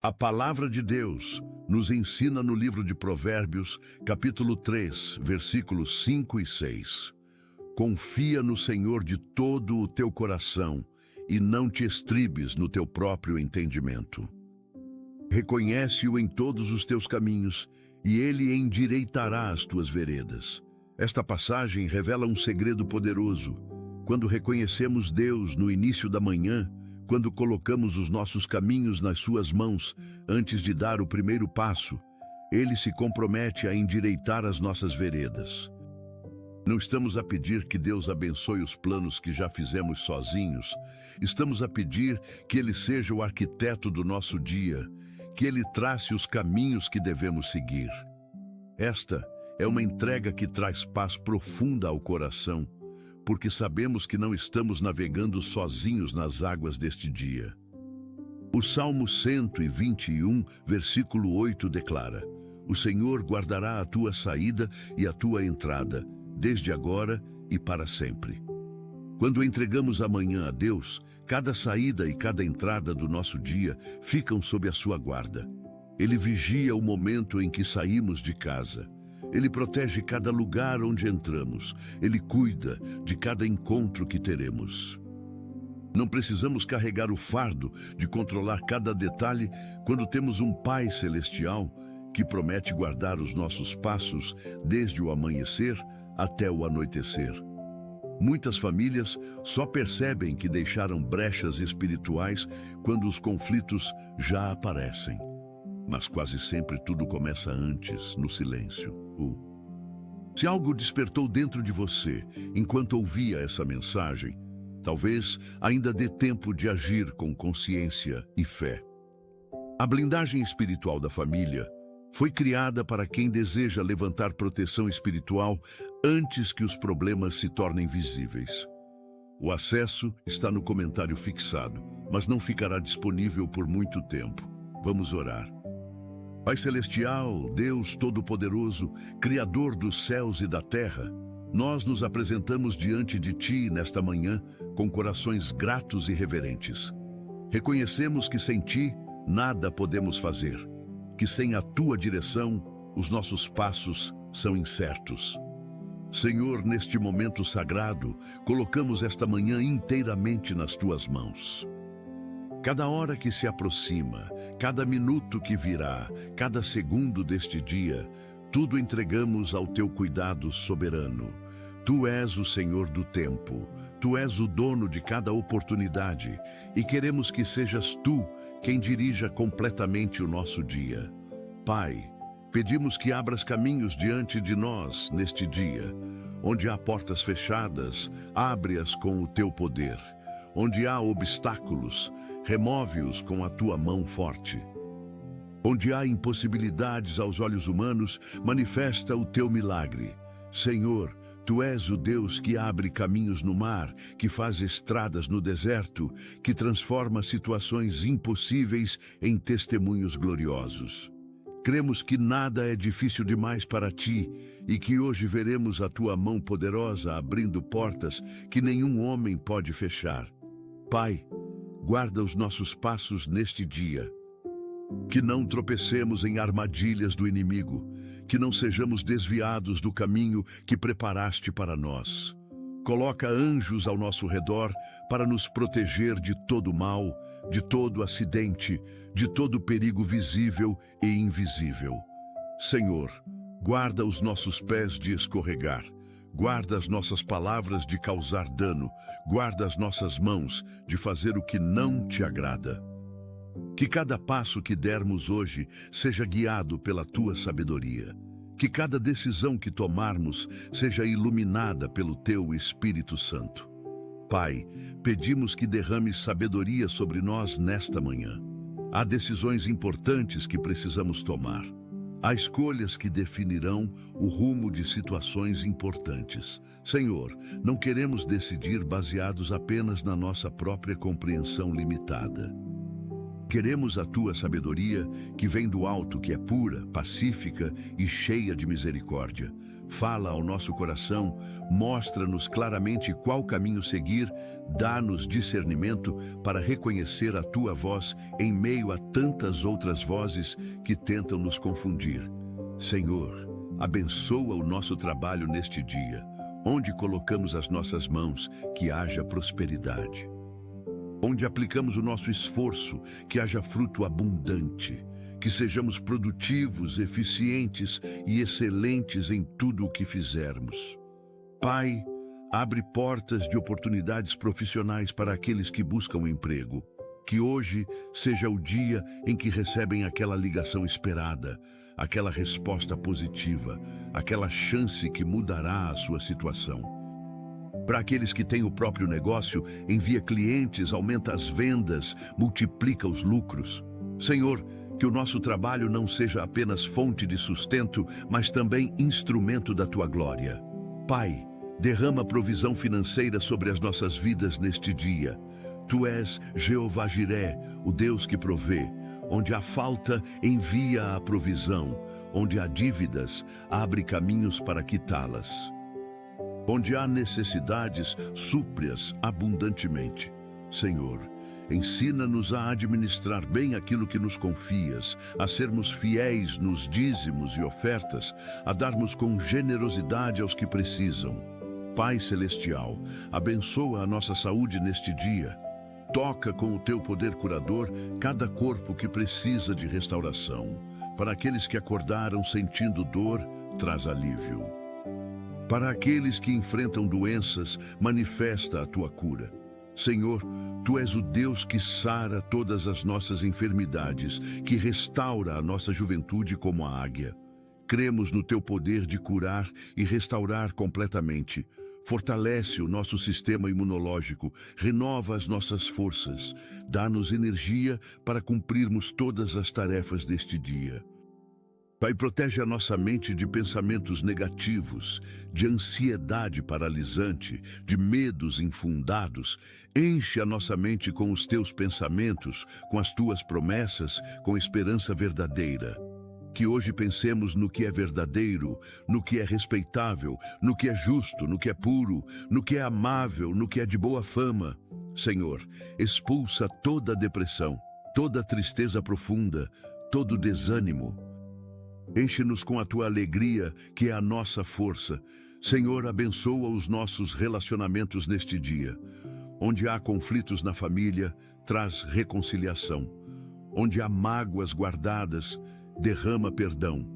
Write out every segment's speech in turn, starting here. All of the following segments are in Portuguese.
A palavra de Deus nos ensina no livro de Provérbios, capítulo 3, versículos 5 e 6. Confia no Senhor de todo o teu coração e não te estribes no teu próprio entendimento. Reconhece-o em todos os teus caminhos e ele endireitará as tuas veredas. Esta passagem revela um segredo poderoso. Quando reconhecemos Deus no início da manhã, quando colocamos os nossos caminhos nas suas mãos antes de dar o primeiro passo, ele se compromete a endireitar as nossas veredas. Não estamos a pedir que Deus abençoe os planos que já fizemos sozinhos. Estamos a pedir que Ele seja o arquiteto do nosso dia, que Ele trace os caminhos que devemos seguir. Esta é uma entrega que traz paz profunda ao coração, porque sabemos que não estamos navegando sozinhos nas águas deste dia. O Salmo 121, versículo 8 declara: O Senhor guardará a tua saída e a tua entrada, desde agora e para sempre. Quando entregamos amanhã a Deus, cada saída e cada entrada do nosso dia ficam sob a sua guarda. Ele vigia o momento em que saímos de casa. Ele protege cada lugar onde entramos. Ele cuida de cada encontro que teremos. Não precisamos carregar o fardo de controlar cada detalhe quando temos um Pai Celestial que promete guardar os nossos passos desde o amanhecer até o anoitecer. Muitas famílias só percebem que deixaram brechas espirituais quando os conflitos já aparecem. Mas quase sempre tudo começa antes, no silêncio. Se algo despertou dentro de você enquanto ouvia essa mensagem, talvez ainda dê tempo de agir com consciência e fé. A blindagem espiritual da família foi criada para quem deseja levantar proteção espiritual antes que os problemas se tornem visíveis. O acesso está no comentário fixado, mas não ficará disponível por muito tempo. Vamos orar. Pai Celestial, Deus Todo-Poderoso, Criador dos céus e da terra, nós nos apresentamos diante de Ti nesta manhã com corações gratos e reverentes. Reconhecemos que sem Ti nada podemos fazer, que sem a Tua direção os nossos passos são incertos. Senhor, neste momento sagrado, colocamos esta manhã inteiramente nas Tuas mãos. Cada hora que se aproxima, cada minuto que virá, cada segundo deste dia, tudo entregamos ao Teu cuidado soberano. Tu és o Senhor do tempo, Tu és o dono de cada oportunidade e queremos que sejas Tu quem dirija completamente o nosso dia. Pai, pedimos que abras caminhos diante de nós neste dia. Onde há portas fechadas, abre-as com o Teu poder. Onde há obstáculos, remove-os com a Tua mão forte. Onde há impossibilidades aos olhos humanos, manifesta o Teu milagre. Senhor, Tu és o Deus que abre caminhos no mar, que faz estradas no deserto, que transforma situações impossíveis em testemunhos gloriosos. Cremos que nada é difícil demais para Ti e que hoje veremos a Tua mão poderosa abrindo portas que nenhum homem pode fechar. Pai, guarda os nossos passos neste dia. Que não tropecemos em armadilhas do inimigo, que não sejamos desviados do caminho que preparaste para nós. Coloca anjos ao nosso redor para nos proteger de todo mal, de todo acidente, de todo perigo visível e invisível. Senhor, guarda os nossos pés de escorregar. Guarda as nossas palavras de causar dano, guarda as nossas mãos de fazer o que não Te agrada. Que cada passo que dermos hoje seja guiado pela Tua sabedoria. Que cada decisão que tomarmos seja iluminada pelo Teu Espírito Santo. Pai, pedimos que derrames sabedoria sobre nós nesta manhã. Há decisões importantes que precisamos tomar. Há escolhas que definirão o rumo de situações importantes. Senhor, não queremos decidir baseados apenas na nossa própria compreensão limitada. Queremos a Tua sabedoria, que vem do alto, que é pura, pacífica e cheia de misericórdia. Fala ao nosso coração, mostra-nos claramente qual caminho seguir, dá-nos discernimento para reconhecer a tua voz em meio a tantas outras vozes que tentam nos confundir. Senhor, abençoa o nosso trabalho neste dia, onde colocamos as nossas mãos, que haja prosperidade. Onde aplicamos o nosso esforço, que haja fruto abundante. Que sejamos produtivos, eficientes e excelentes em tudo o que fizermos. Pai, abre portas de oportunidades profissionais para aqueles que buscam emprego. Que hoje seja o dia em que recebem aquela ligação esperada, aquela resposta positiva, aquela chance que mudará a sua situação. Para aqueles que têm o próprio negócio, envia clientes, aumenta as vendas, multiplica os lucros. Senhor, que o nosso trabalho não seja apenas fonte de sustento, mas também instrumento da tua glória. Pai, derrama provisão financeira sobre as nossas vidas neste dia. Tu és Jeová Jiré, o Deus que provê. Onde há falta, envia a provisão. Onde há dívidas, abre caminhos para quitá-las. Onde há necessidades, supre-as abundantemente. Senhor, ensina-nos a administrar bem aquilo que nos confias, a sermos fiéis nos dízimos e ofertas, a darmos com generosidade aos que precisam. Pai Celestial, abençoa a nossa saúde neste dia. Toca com o teu poder curador cada corpo que precisa de restauração. Para aqueles que acordaram sentindo dor, traz alívio. Para aqueles que enfrentam doenças, manifesta a tua cura. Senhor, Tu és o Deus que sara todas as nossas enfermidades, que restaura a nossa juventude como a águia. Cremos no Teu poder de curar e restaurar completamente. Fortalece o nosso sistema imunológico, renova as nossas forças, dá-nos energia para cumprirmos todas as tarefas deste dia. Pai, protege a nossa mente de pensamentos negativos, de ansiedade paralisante, de medos infundados. Enche a nossa mente com os teus pensamentos, com as tuas promessas, com esperança verdadeira. Que hoje pensemos no que é verdadeiro, no que é respeitável, no que é justo, no que é puro, no que é amável, no que é de boa fama. Senhor, expulsa toda a depressão, toda a tristeza profunda, todo o desânimo. Enche-nos com a tua alegria, que é a nossa força. Senhor, abençoa os nossos relacionamentos neste dia. Onde há conflitos na família, traz reconciliação. Onde há mágoas guardadas, derrama perdão.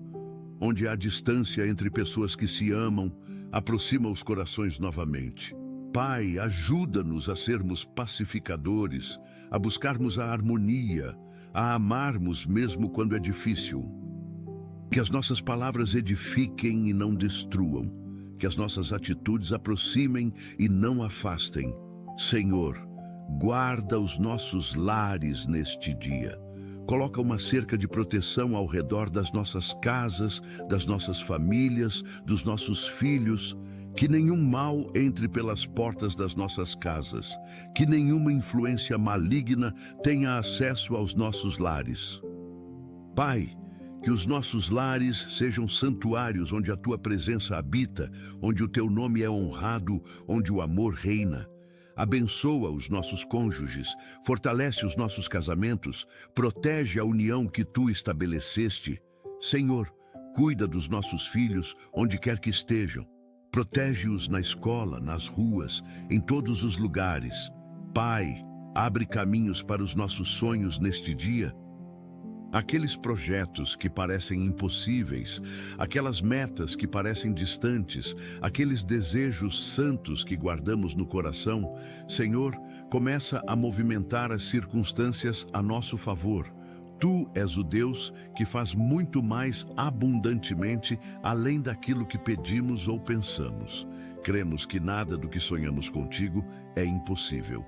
Onde há distância entre pessoas que se amam, aproxima os corações novamente. Pai, ajuda-nos a sermos pacificadores, a buscarmos a harmonia, a amarmos mesmo quando é difícil. Que as nossas palavras edifiquem e não destruam. Que as nossas atitudes aproximem e não afastem. Senhor, guarda os nossos lares neste dia. Coloca uma cerca de proteção ao redor das nossas casas, das nossas famílias, dos nossos filhos. Que nenhum mal entre pelas portas das nossas casas. Que nenhuma influência maligna tenha acesso aos nossos lares. Pai, que os nossos lares sejam santuários onde a tua presença habita, onde o teu nome é honrado, onde o amor reina. Abençoa os nossos cônjuges, fortalece os nossos casamentos, protege a união que tu estabeleceste. Senhor, cuida dos nossos filhos onde quer que estejam. Protege-os na escola, nas ruas, em todos os lugares. Pai, abre caminhos para os nossos sonhos neste dia. Aqueles projetos que parecem impossíveis, aquelas metas que parecem distantes, aqueles desejos santos que guardamos no coração, Senhor, começa a movimentar as circunstâncias a nosso favor. Tu és o Deus que faz muito mais abundantemente além daquilo que pedimos ou pensamos. Cremos que nada do que sonhamos contigo é impossível.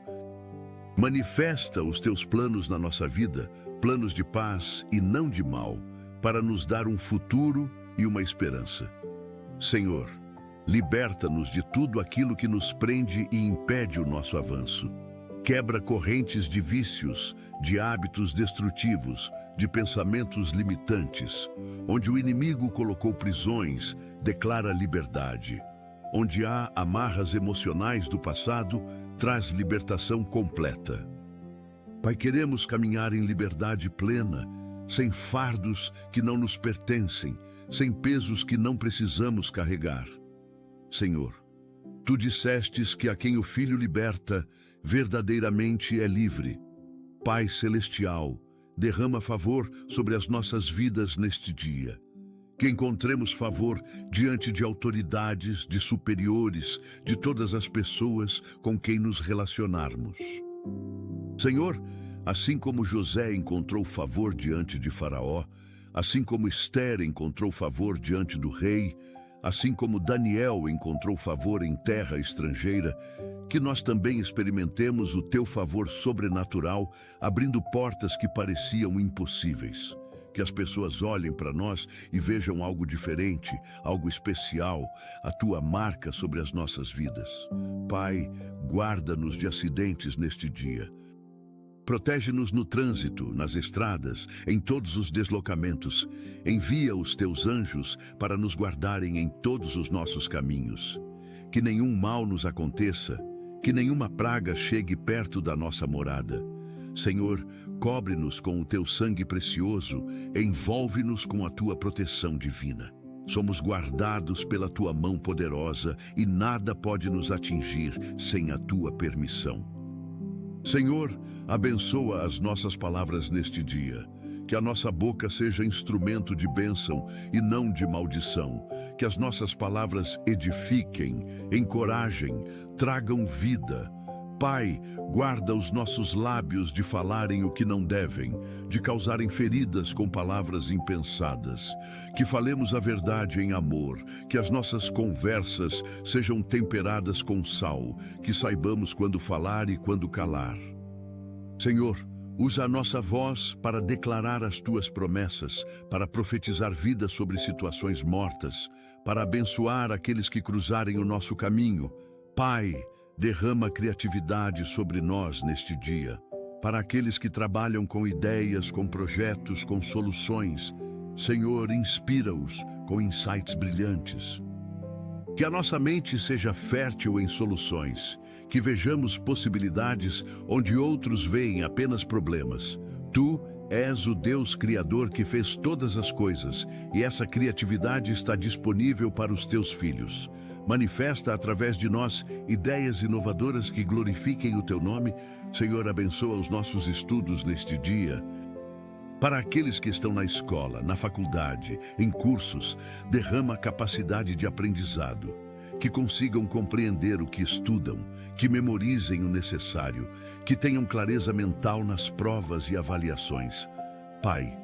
Manifesta os teus planos na nossa vida, planos de paz e não de mal, para nos dar um futuro e uma esperança. Senhor, liberta-nos de tudo aquilo que nos prende e impede o nosso avanço. Quebra correntes de vícios, de hábitos destrutivos, de pensamentos limitantes. Onde o inimigo colocou prisões, declara liberdade. Onde há amarras emocionais do passado, traz libertação completa. Pai, queremos caminhar em liberdade plena, sem fardos que não nos pertencem, sem pesos que não precisamos carregar. Senhor, Tu dissestes que a quem o Filho liberta, verdadeiramente é livre. Pai Celestial, derrama favor sobre as nossas vidas neste dia. Que encontremos favor diante de autoridades, de superiores, de todas as pessoas com quem nos relacionarmos. Senhor, assim como José encontrou favor diante de Faraó, assim como Esther encontrou favor diante do rei, assim como Daniel encontrou favor em terra estrangeira, que nós também experimentemos o Teu favor sobrenatural, abrindo portas que pareciam impossíveis. Que as pessoas olhem para nós e vejam algo diferente, algo especial, a Tua marca sobre as nossas vidas. Pai, guarda-nos de acidentes neste dia. Protege-nos no trânsito, nas estradas, em todos os deslocamentos. Envia os Teus anjos para nos guardarem em todos os nossos caminhos. Que nenhum mal nos aconteça, que nenhuma praga chegue perto da nossa morada. Senhor, cobre-nos com o Teu sangue precioso, envolve-nos com a Tua proteção divina. Somos guardados pela Tua mão poderosa e nada pode nos atingir sem a Tua permissão. Senhor, abençoa as nossas palavras neste dia. Que a nossa boca seja instrumento de bênção e não de maldição. Que as nossas palavras edifiquem, encorajem, tragam vida. Pai, guarda os nossos lábios de falarem o que não devem, de causarem feridas com palavras impensadas. Que falemos a verdade em amor, que as nossas conversas sejam temperadas com sal, que saibamos quando falar e quando calar. Senhor, usa a nossa voz para declarar as Tuas promessas, para profetizar vida sobre situações mortas, para abençoar aqueles que cruzarem o nosso caminho. Pai, derrama criatividade sobre nós neste dia. Para aqueles que trabalham com ideias, com projetos, com soluções, Senhor, inspira-os com insights brilhantes. Que a nossa mente seja fértil em soluções, que vejamos possibilidades onde outros veem apenas problemas. Tu és o Deus Criador que fez todas as coisas, e essa criatividade está disponível para os Teus filhos. Manifesta através de nós ideias inovadoras que glorifiquem o Teu nome. Senhor, abençoa os nossos estudos neste dia. Para aqueles que estão na escola, na faculdade, em cursos, derrama capacidade de aprendizado. Que consigam compreender o que estudam, que memorizem o necessário, que tenham clareza mental nas provas e avaliações. Pai,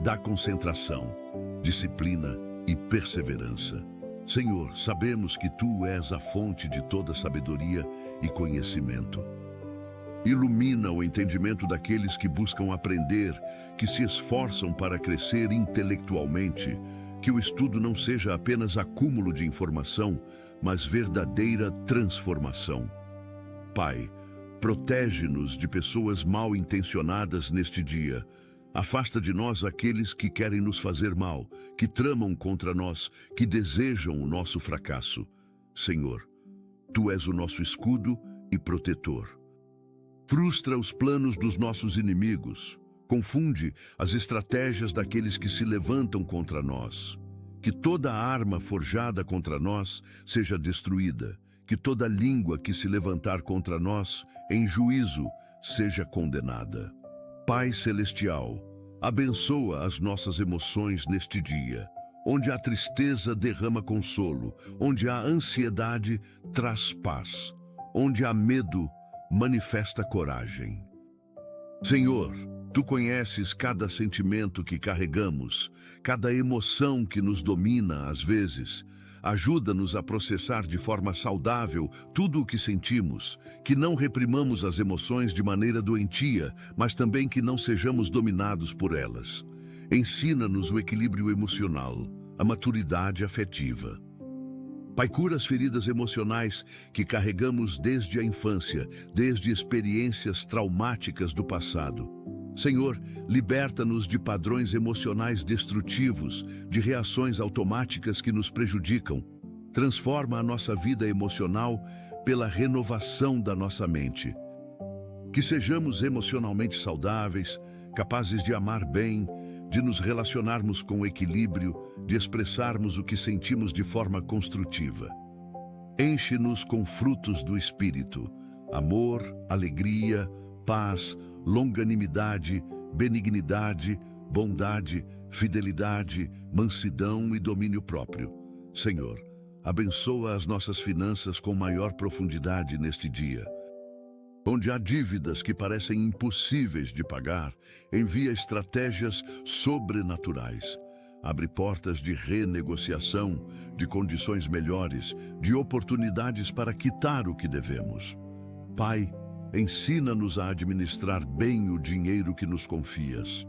dá concentração, disciplina e perseverança. Senhor, sabemos que Tu és a fonte de toda sabedoria e conhecimento. Ilumina o entendimento daqueles que buscam aprender, que se esforçam para crescer intelectualmente, que o estudo não seja apenas acúmulo de informação, mas verdadeira transformação. Pai, protege-nos de pessoas mal intencionadas neste dia. Afasta de nós aqueles que querem nos fazer mal, que tramam contra nós, que desejam o nosso fracasso. Senhor, Tu és o nosso escudo e protetor. Frustra os planos dos nossos inimigos. Confunde as estratégias daqueles que se levantam contra nós. Que toda arma forjada contra nós seja destruída. Que toda língua que se levantar contra nós, em juízo, seja condenada. Pai Celestial, abençoa as nossas emoções neste dia. Onde há tristeza, derrama consolo. Onde há ansiedade, traz paz. Onde há medo, manifesta coragem. Senhor, Tu conheces cada sentimento que carregamos, cada emoção que nos domina às vezes. Ajuda-nos a processar de forma saudável tudo o que sentimos, que não reprimamos as emoções de maneira doentia, mas também que não sejamos dominados por elas. Ensina-nos o equilíbrio emocional, a maturidade afetiva. Pai, cura as feridas emocionais que carregamos desde a infância, desde experiências traumáticas do passado. Senhor, liberta-nos de padrões emocionais destrutivos, de reações automáticas que nos prejudicam. Transforma a nossa vida emocional pela renovação da nossa mente. Que sejamos emocionalmente saudáveis, capazes de amar bem, de nos relacionarmos com equilíbrio, de expressarmos o que sentimos de forma construtiva. Enche-nos com frutos do Espírito: amor, alegria, paz, longanimidade, benignidade, bondade, fidelidade, mansidão e domínio próprio. Senhor, abençoa as nossas finanças com maior profundidade neste dia. Onde há dívidas que parecem impossíveis de pagar, envia estratégias sobrenaturais. Abre portas de renegociação, de condições melhores, de oportunidades para quitar o que devemos. Pai, ensina-nos a administrar bem o dinheiro que nos confias.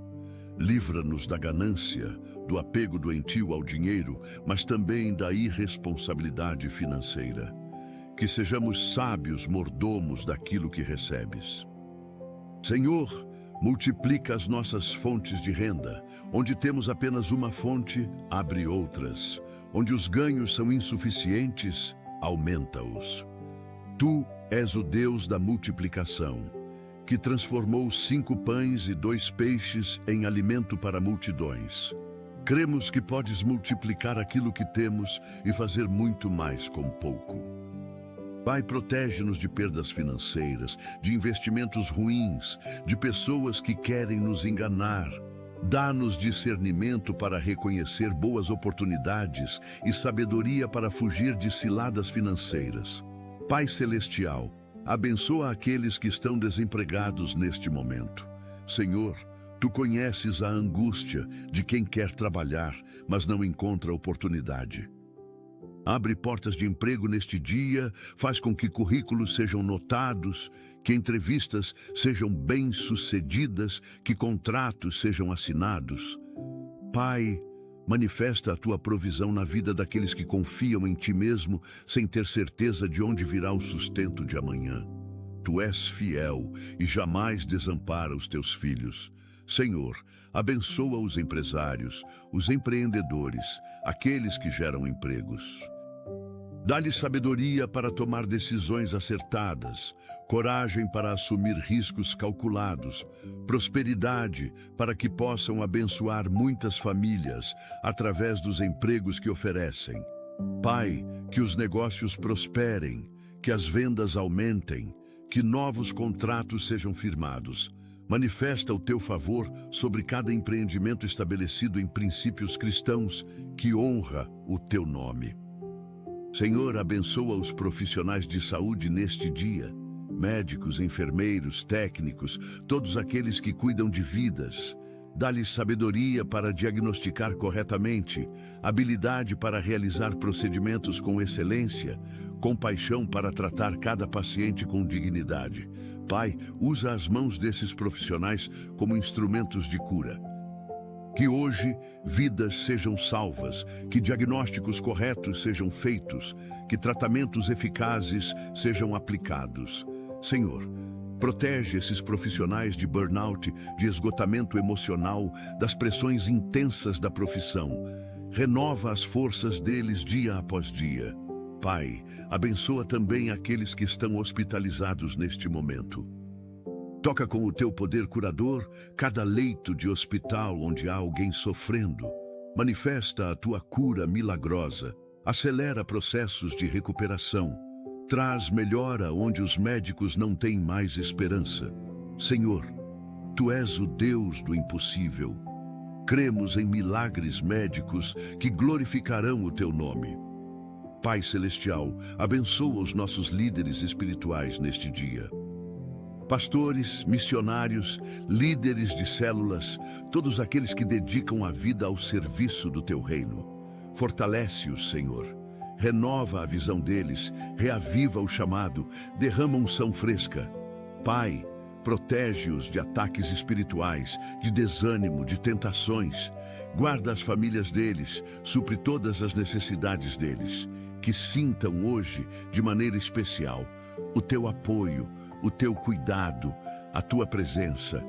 Livra-nos da ganância, do apego doentio ao dinheiro, mas também da irresponsabilidade financeira. Que sejamos sábios mordomos daquilo que recebes. Senhor, multiplica as nossas fontes de renda. Onde temos apenas uma fonte, abre outras. Onde os ganhos são insuficientes, aumenta-os. Tu és o Deus da multiplicação, que transformou 5 pães e 2 peixes em alimento para multidões. Cremos que podes multiplicar aquilo que temos e fazer muito mais com pouco. Pai, protege-nos de perdas financeiras, de investimentos ruins, de pessoas que querem nos enganar. Dá-nos discernimento para reconhecer boas oportunidades e sabedoria para fugir de ciladas financeiras. Pai Celestial, abençoa aqueles que estão desempregados neste momento. Senhor, Tu conheces a angústia de quem quer trabalhar, mas não encontra oportunidade. Abre portas de emprego neste dia, faz com que currículos sejam notados, que entrevistas sejam bem-sucedidas, que contratos sejam assinados. Pai, manifesta a Tua provisão na vida daqueles que confiam em Ti mesmo, sem ter certeza de onde virá o sustento de amanhã. Tu és fiel e jamais desampara os Teus filhos. Senhor, abençoa os empresários, os empreendedores, aqueles que geram empregos. Dá-lhes sabedoria para tomar decisões acertadas, coragem para assumir riscos calculados, prosperidade para que possam abençoar muitas famílias através dos empregos que oferecem. Pai, que os negócios prosperem, que as vendas aumentem, que novos contratos sejam firmados. Manifesta o Teu favor sobre cada empreendimento estabelecido em princípios cristãos que honra o Teu nome. Senhor, abençoa os profissionais de saúde neste dia, médicos, enfermeiros, técnicos, todos aqueles que cuidam de vidas. Dá-lhes sabedoria para diagnosticar corretamente, habilidade para realizar procedimentos com excelência, compaixão para tratar cada paciente com dignidade. Pai, usa as mãos desses profissionais como instrumentos de cura. Que hoje vidas sejam salvas, que diagnósticos corretos sejam feitos, que tratamentos eficazes sejam aplicados. Senhor, protege esses profissionais de burnout, de esgotamento emocional, das pressões intensas da profissão. Renova as forças deles dia após dia. Pai, abençoa também aqueles que estão hospitalizados neste momento. Toca com o Teu poder curador cada leito de hospital onde há alguém sofrendo. Manifesta a Tua cura milagrosa. Acelera processos de recuperação. Traz melhora onde os médicos não têm mais esperança. Senhor, Tu és o Deus do impossível. Cremos em milagres médicos que glorificarão o Teu nome. Pai Celestial, abençoa os nossos líderes espirituais neste dia. Pastores, missionários, líderes de células, todos aqueles que dedicam a vida ao serviço do Teu reino. Fortalece-os, Senhor. Renova a visão deles, reaviva o chamado, derrama unção fresca. Pai, Protege-os de ataques espirituais, de desânimo, de tentações. Guarda as famílias deles, supre todas as necessidades deles. Que sintam hoje, de maneira especial, o teu apoio, o teu cuidado, a tua presença.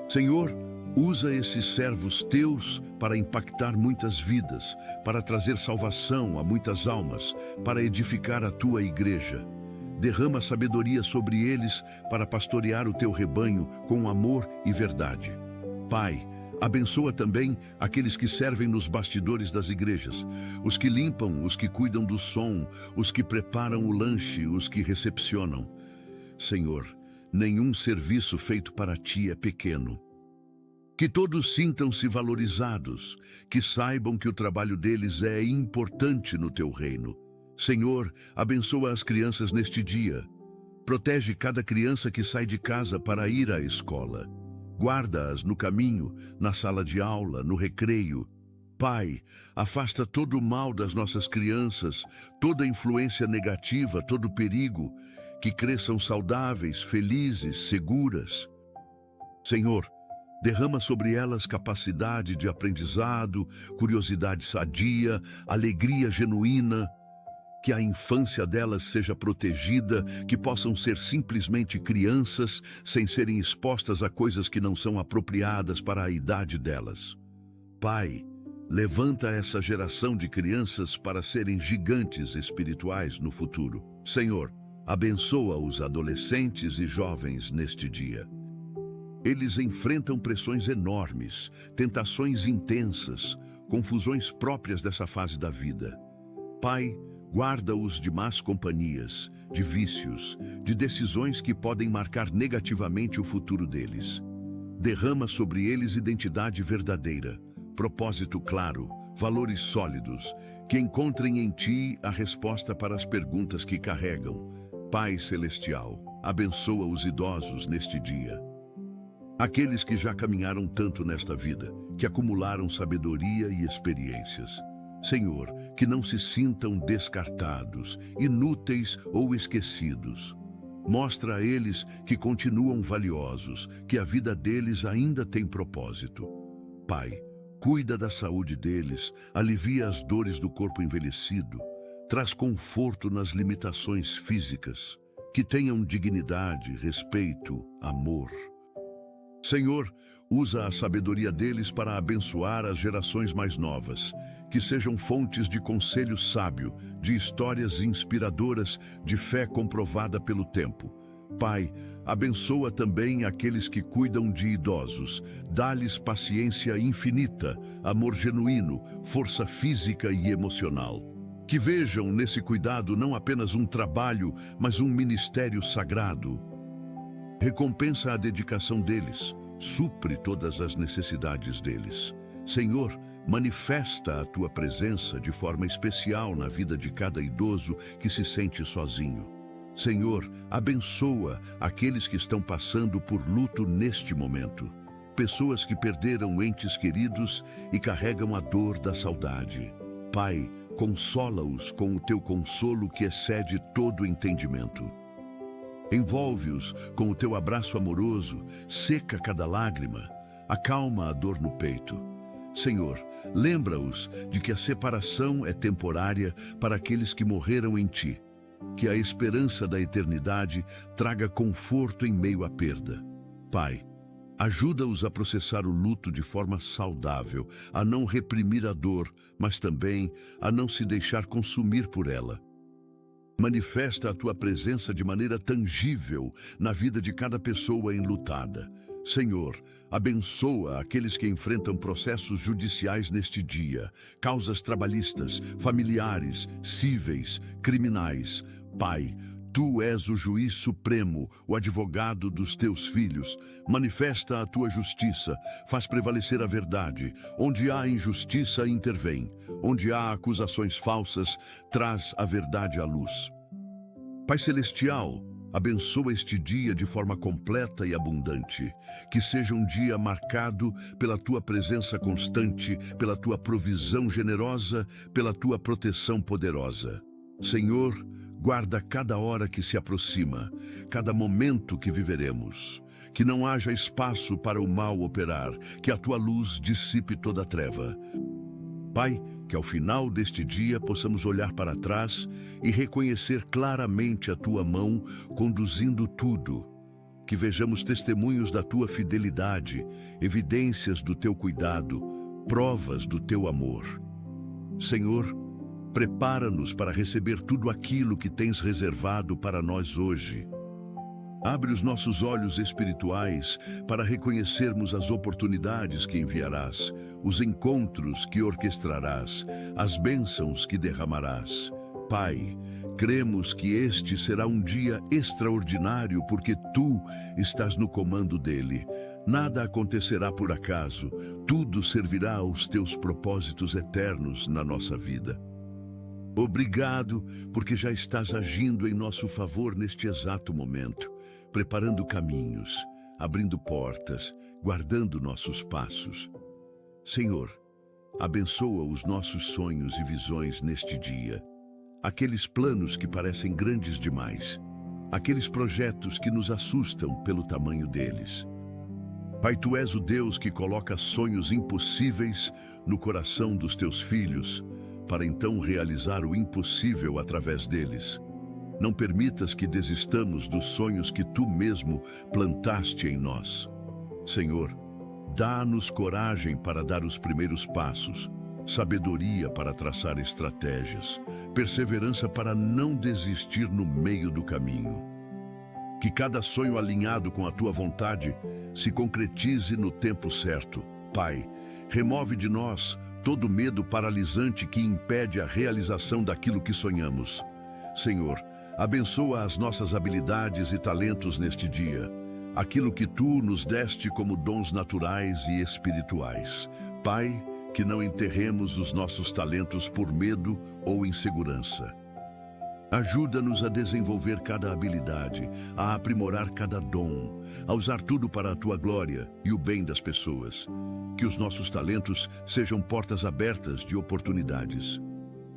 Senhor, usa esses servos teus para impactar muitas vidas, para trazer salvação a muitas almas, para edificar a tua igreja. Derrama sabedoria sobre eles para pastorear o teu rebanho com amor e verdade. Pai, abençoa também aqueles que servem nos bastidores das igrejas, os que limpam, os que cuidam do som, os que preparam o lanche, os que recepcionam. Senhor, nenhum serviço feito para ti é pequeno. Que todos sintam-se valorizados, que saibam que o trabalho deles é importante no teu reino. Senhor, abençoa as crianças neste dia. Protege cada criança que sai de casa para ir à escola. Guarda-as no caminho, na sala de aula, no recreio. Pai, afasta todo o mal das nossas crianças, toda influência negativa, todo perigo, que cresçam saudáveis, felizes, seguras. Senhor, derrama sobre elas capacidade de aprendizado, curiosidade sadia, alegria genuína, que a infância delas seja protegida, que possam ser simplesmente crianças, sem serem expostas a coisas que não são apropriadas para a idade delas. Pai, levanta essa geração de crianças para serem gigantes espirituais no futuro. Senhor, abençoa os adolescentes e jovens neste dia. Eles enfrentam pressões enormes, tentações intensas, confusões próprias dessa fase da vida. Pai, guarda-os de más companhias, de vícios, de decisões que podem marcar negativamente o futuro deles. Derrama sobre eles identidade verdadeira, propósito claro, valores sólidos, que encontrem em ti a resposta para as perguntas que carregam. Pai Celestial, abençoa os idosos neste dia. Aqueles que já caminharam tanto nesta vida, que acumularam sabedoria e experiências. Senhor, que não se sintam descartados, inúteis ou esquecidos. Mostra a eles que continuam valiosos, que a vida deles ainda tem propósito. Pai, cuida da saúde deles, alivia as dores do corpo envelhecido, traz conforto nas limitações físicas, que tenham dignidade, respeito, amor. Senhor, usa a sabedoria deles para abençoar as gerações mais novas, que sejam fontes de conselho sábio, de histórias inspiradoras, de fé comprovada pelo tempo. Pai, abençoa também aqueles que cuidam de idosos, dá-lhes paciência infinita, amor genuíno, força física e emocional. Que vejam nesse cuidado não apenas um trabalho, mas um ministério sagrado. Recompensa a dedicação deles, supre todas as necessidades deles. Senhor, manifesta a tua presença de forma especial na vida de cada idoso que se sente sozinho. Senhor, abençoa aqueles que estão passando por luto neste momento. Pessoas que perderam entes queridos e carregam a dor da saudade. Pai, consola-os com o teu consolo que excede todo entendimento. Envolve-os com o teu abraço amoroso, seca cada lágrima, acalma a dor no peito. Senhor, lembra-os de que a separação é temporária para aqueles que morreram em ti, que a esperança da eternidade traga conforto em meio à perda. Pai, ajuda-os a processar o luto de forma saudável, a não reprimir a dor, mas também a não se deixar consumir por ela. Manifesta a tua presença de maneira tangível na vida de cada pessoa enlutada. Senhor, abençoa aqueles que enfrentam processos judiciais neste dia, causas trabalhistas, familiares, cíveis, criminais. Pai, tu és o juiz supremo, o advogado dos teus filhos. Manifesta a tua justiça, faz prevalecer a verdade. Onde há injustiça, intervém. Onde há acusações falsas, traz a verdade à luz. Pai Celestial, abençoa este dia de forma completa e abundante. Que seja um dia marcado pela tua presença constante, pela tua provisão generosa, pela tua proteção poderosa. Senhor, Guarda cada hora que se aproxima, cada momento que viveremos. Que não haja espaço para o mal operar, que a tua luz dissipe toda a treva. Pai, que ao final deste dia possamos olhar para trás e reconhecer claramente a tua mão conduzindo tudo. Que vejamos testemunhos da tua fidelidade, evidências do teu cuidado, provas do teu amor. Senhor, prepara-nos para receber tudo aquilo que tens reservado para nós hoje. Abre os nossos olhos espirituais para reconhecermos as oportunidades que enviarás, os encontros que orquestrarás, as bênçãos que derramarás. Pai, cremos que este será um dia extraordinário porque Tu estás no comando dele. Nada acontecerá por acaso, tudo servirá aos Teus propósitos eternos na nossa vida. Obrigado, porque já estás agindo em nosso favor neste exato momento, preparando caminhos, abrindo portas, guardando nossos passos. Senhor, abençoa os nossos sonhos e visões neste dia. Aqueles planos que parecem grandes demais, aqueles projetos que nos assustam pelo tamanho deles. Pai, Tu és o Deus que coloca sonhos impossíveis no coração dos Teus filhos, para então realizar o impossível através deles. Não permitas que desistamos dos sonhos que Tu mesmo plantaste em nós. Senhor, dá-nos coragem para dar os primeiros passos, sabedoria para traçar estratégias, perseverança para não desistir no meio do caminho. Que cada sonho alinhado com a Tua vontade se concretize no tempo certo. Pai, remove de nós todo medo paralisante que impede a realização daquilo que sonhamos. Senhor, abençoa as nossas habilidades e talentos neste dia, aquilo que Tu nos deste como dons naturais e espirituais. Pai, que não enterremos os nossos talentos por medo ou insegurança. Ajuda-nos a desenvolver cada habilidade, a aprimorar cada dom, a usar tudo para a Tua glória e o bem das pessoas. Que os nossos talentos sejam portas abertas de oportunidades.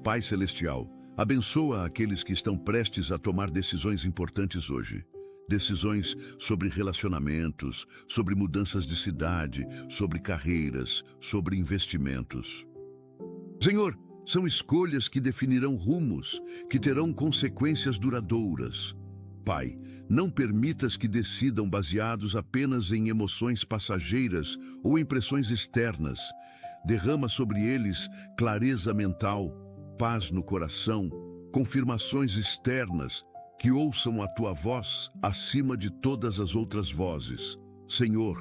Pai Celestial, abençoa aqueles que estão prestes a tomar decisões importantes hoje. Decisões sobre relacionamentos, sobre mudanças de cidade, sobre carreiras, sobre investimentos. Senhor, são escolhas que definirão rumos, que terão consequências duradouras. Pai, não permitas que decidam baseados apenas em emoções passageiras ou impressões externas. Derrama sobre eles clareza mental, paz no coração, confirmações externas, que ouçam a Tua voz acima de todas as outras vozes. Senhor,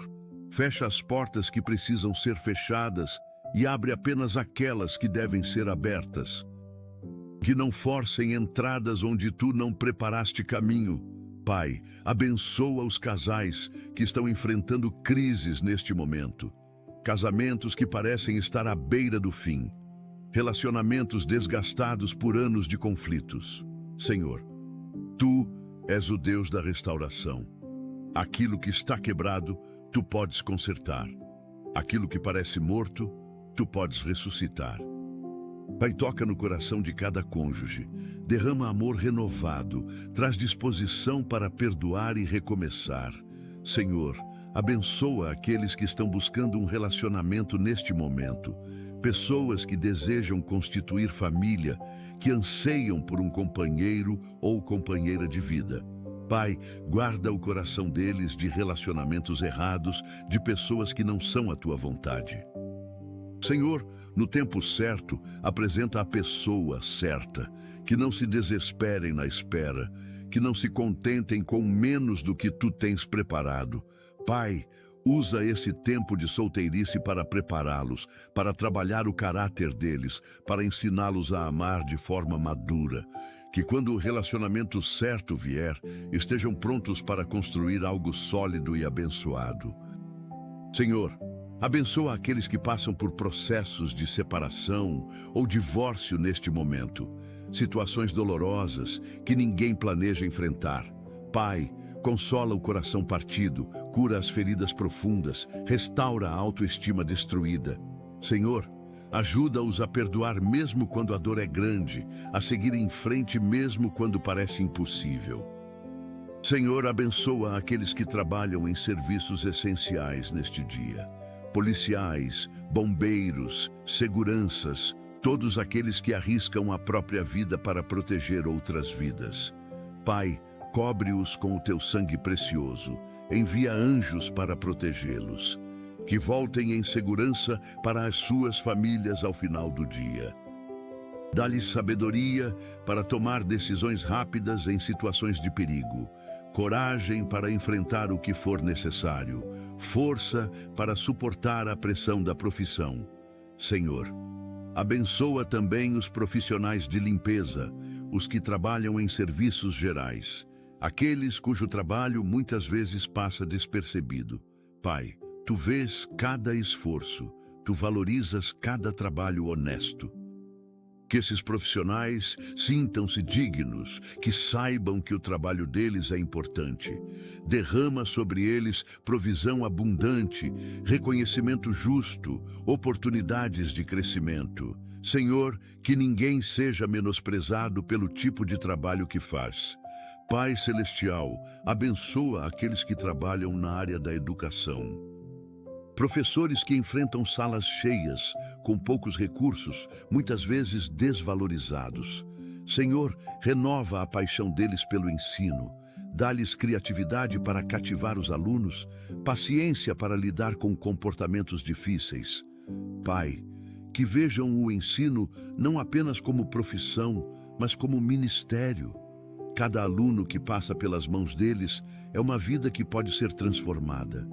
fecha as portas que precisam ser fechadas e abre apenas aquelas que devem ser abertas. Que não forcem entradas onde Tu não preparaste caminho. Pai, abençoa os casais que estão enfrentando crises neste momento. Casamentos que parecem estar à beira do fim. Relacionamentos desgastados por anos de conflitos. Senhor, Tu és o Deus da restauração. Aquilo que está quebrado, Tu podes consertar. Aquilo que parece morto, Tu podes ressuscitar. Pai, toca no coração de cada cônjuge, derrama amor renovado, traz disposição para perdoar e recomeçar. Senhor, abençoa aqueles que estão buscando um relacionamento neste momento, pessoas que desejam constituir família, que anseiam por um companheiro ou companheira de vida. Pai, guarda o coração deles de relacionamentos errados, de pessoas que não são a Tua vontade. Senhor, no tempo certo, apresenta a pessoa certa, que não se desesperem na espera, que não se contentem com menos do que Tu tens preparado. Pai, usa esse tempo de solteirice para prepará-los, para trabalhar o caráter deles, para ensiná-los a amar de forma madura. Que quando o relacionamento certo vier, estejam prontos para construir algo sólido e abençoado. Senhor, abençoa aqueles que passam por processos de separação ou divórcio neste momento, situações dolorosas que ninguém planeja enfrentar. Pai, consola o coração partido, cura as feridas profundas, restaura a autoestima destruída. Senhor, Ajuda-os a perdoar mesmo quando a dor é grande, a seguir em frente mesmo quando parece impossível. Senhor, abençoa aqueles que trabalham em serviços essenciais neste dia. Policiais, bombeiros, seguranças, todos aqueles que arriscam a própria vida para proteger outras vidas. Pai, cobre-os com o teu sangue precioso. Envia anjos para protegê-los. Que voltem em segurança para as suas famílias ao final do dia. Dá-lhes sabedoria para tomar decisões rápidas em situações de perigo. Coragem para enfrentar o que for necessário. Força para suportar a pressão da profissão. Senhor, abençoa também os profissionais de limpeza, os que trabalham em serviços gerais, aqueles cujo trabalho muitas vezes passa despercebido. Pai, tu vês cada esforço, tu valorizas cada trabalho honesto. Que esses profissionais sintam-se dignos, que saibam que o trabalho deles é importante. Derrama sobre eles provisão abundante, reconhecimento justo, oportunidades de crescimento. Senhor, que ninguém seja menosprezado pelo tipo de trabalho que faz. Pai Celestial, abençoa aqueles que trabalham na área da educação. Professores que enfrentam salas cheias, com poucos recursos, muitas vezes desvalorizados. Senhor, renova a paixão deles pelo ensino. Dá-lhes criatividade para cativar os alunos, paciência para lidar com comportamentos difíceis. Pai, que vejam o ensino não apenas como profissão, mas como ministério. Cada aluno que passa pelas mãos deles é uma vida que pode ser transformada.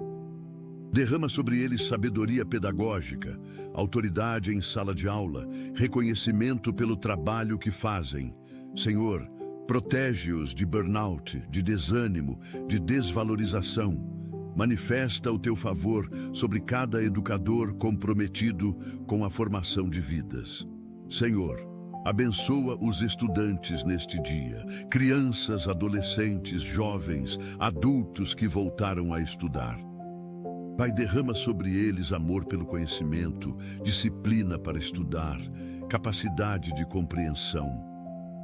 Derrama sobre eles sabedoria pedagógica, autoridade em sala de aula, reconhecimento pelo trabalho que fazem. Senhor, protege-os de burnout, de desânimo, de desvalorização. Manifesta o teu favor sobre cada educador comprometido com a formação de vidas. Senhor, abençoa os estudantes neste dia, crianças, adolescentes, jovens, adultos que voltaram a estudar. Pai, derrama sobre eles amor pelo conhecimento, disciplina para estudar, capacidade de compreensão.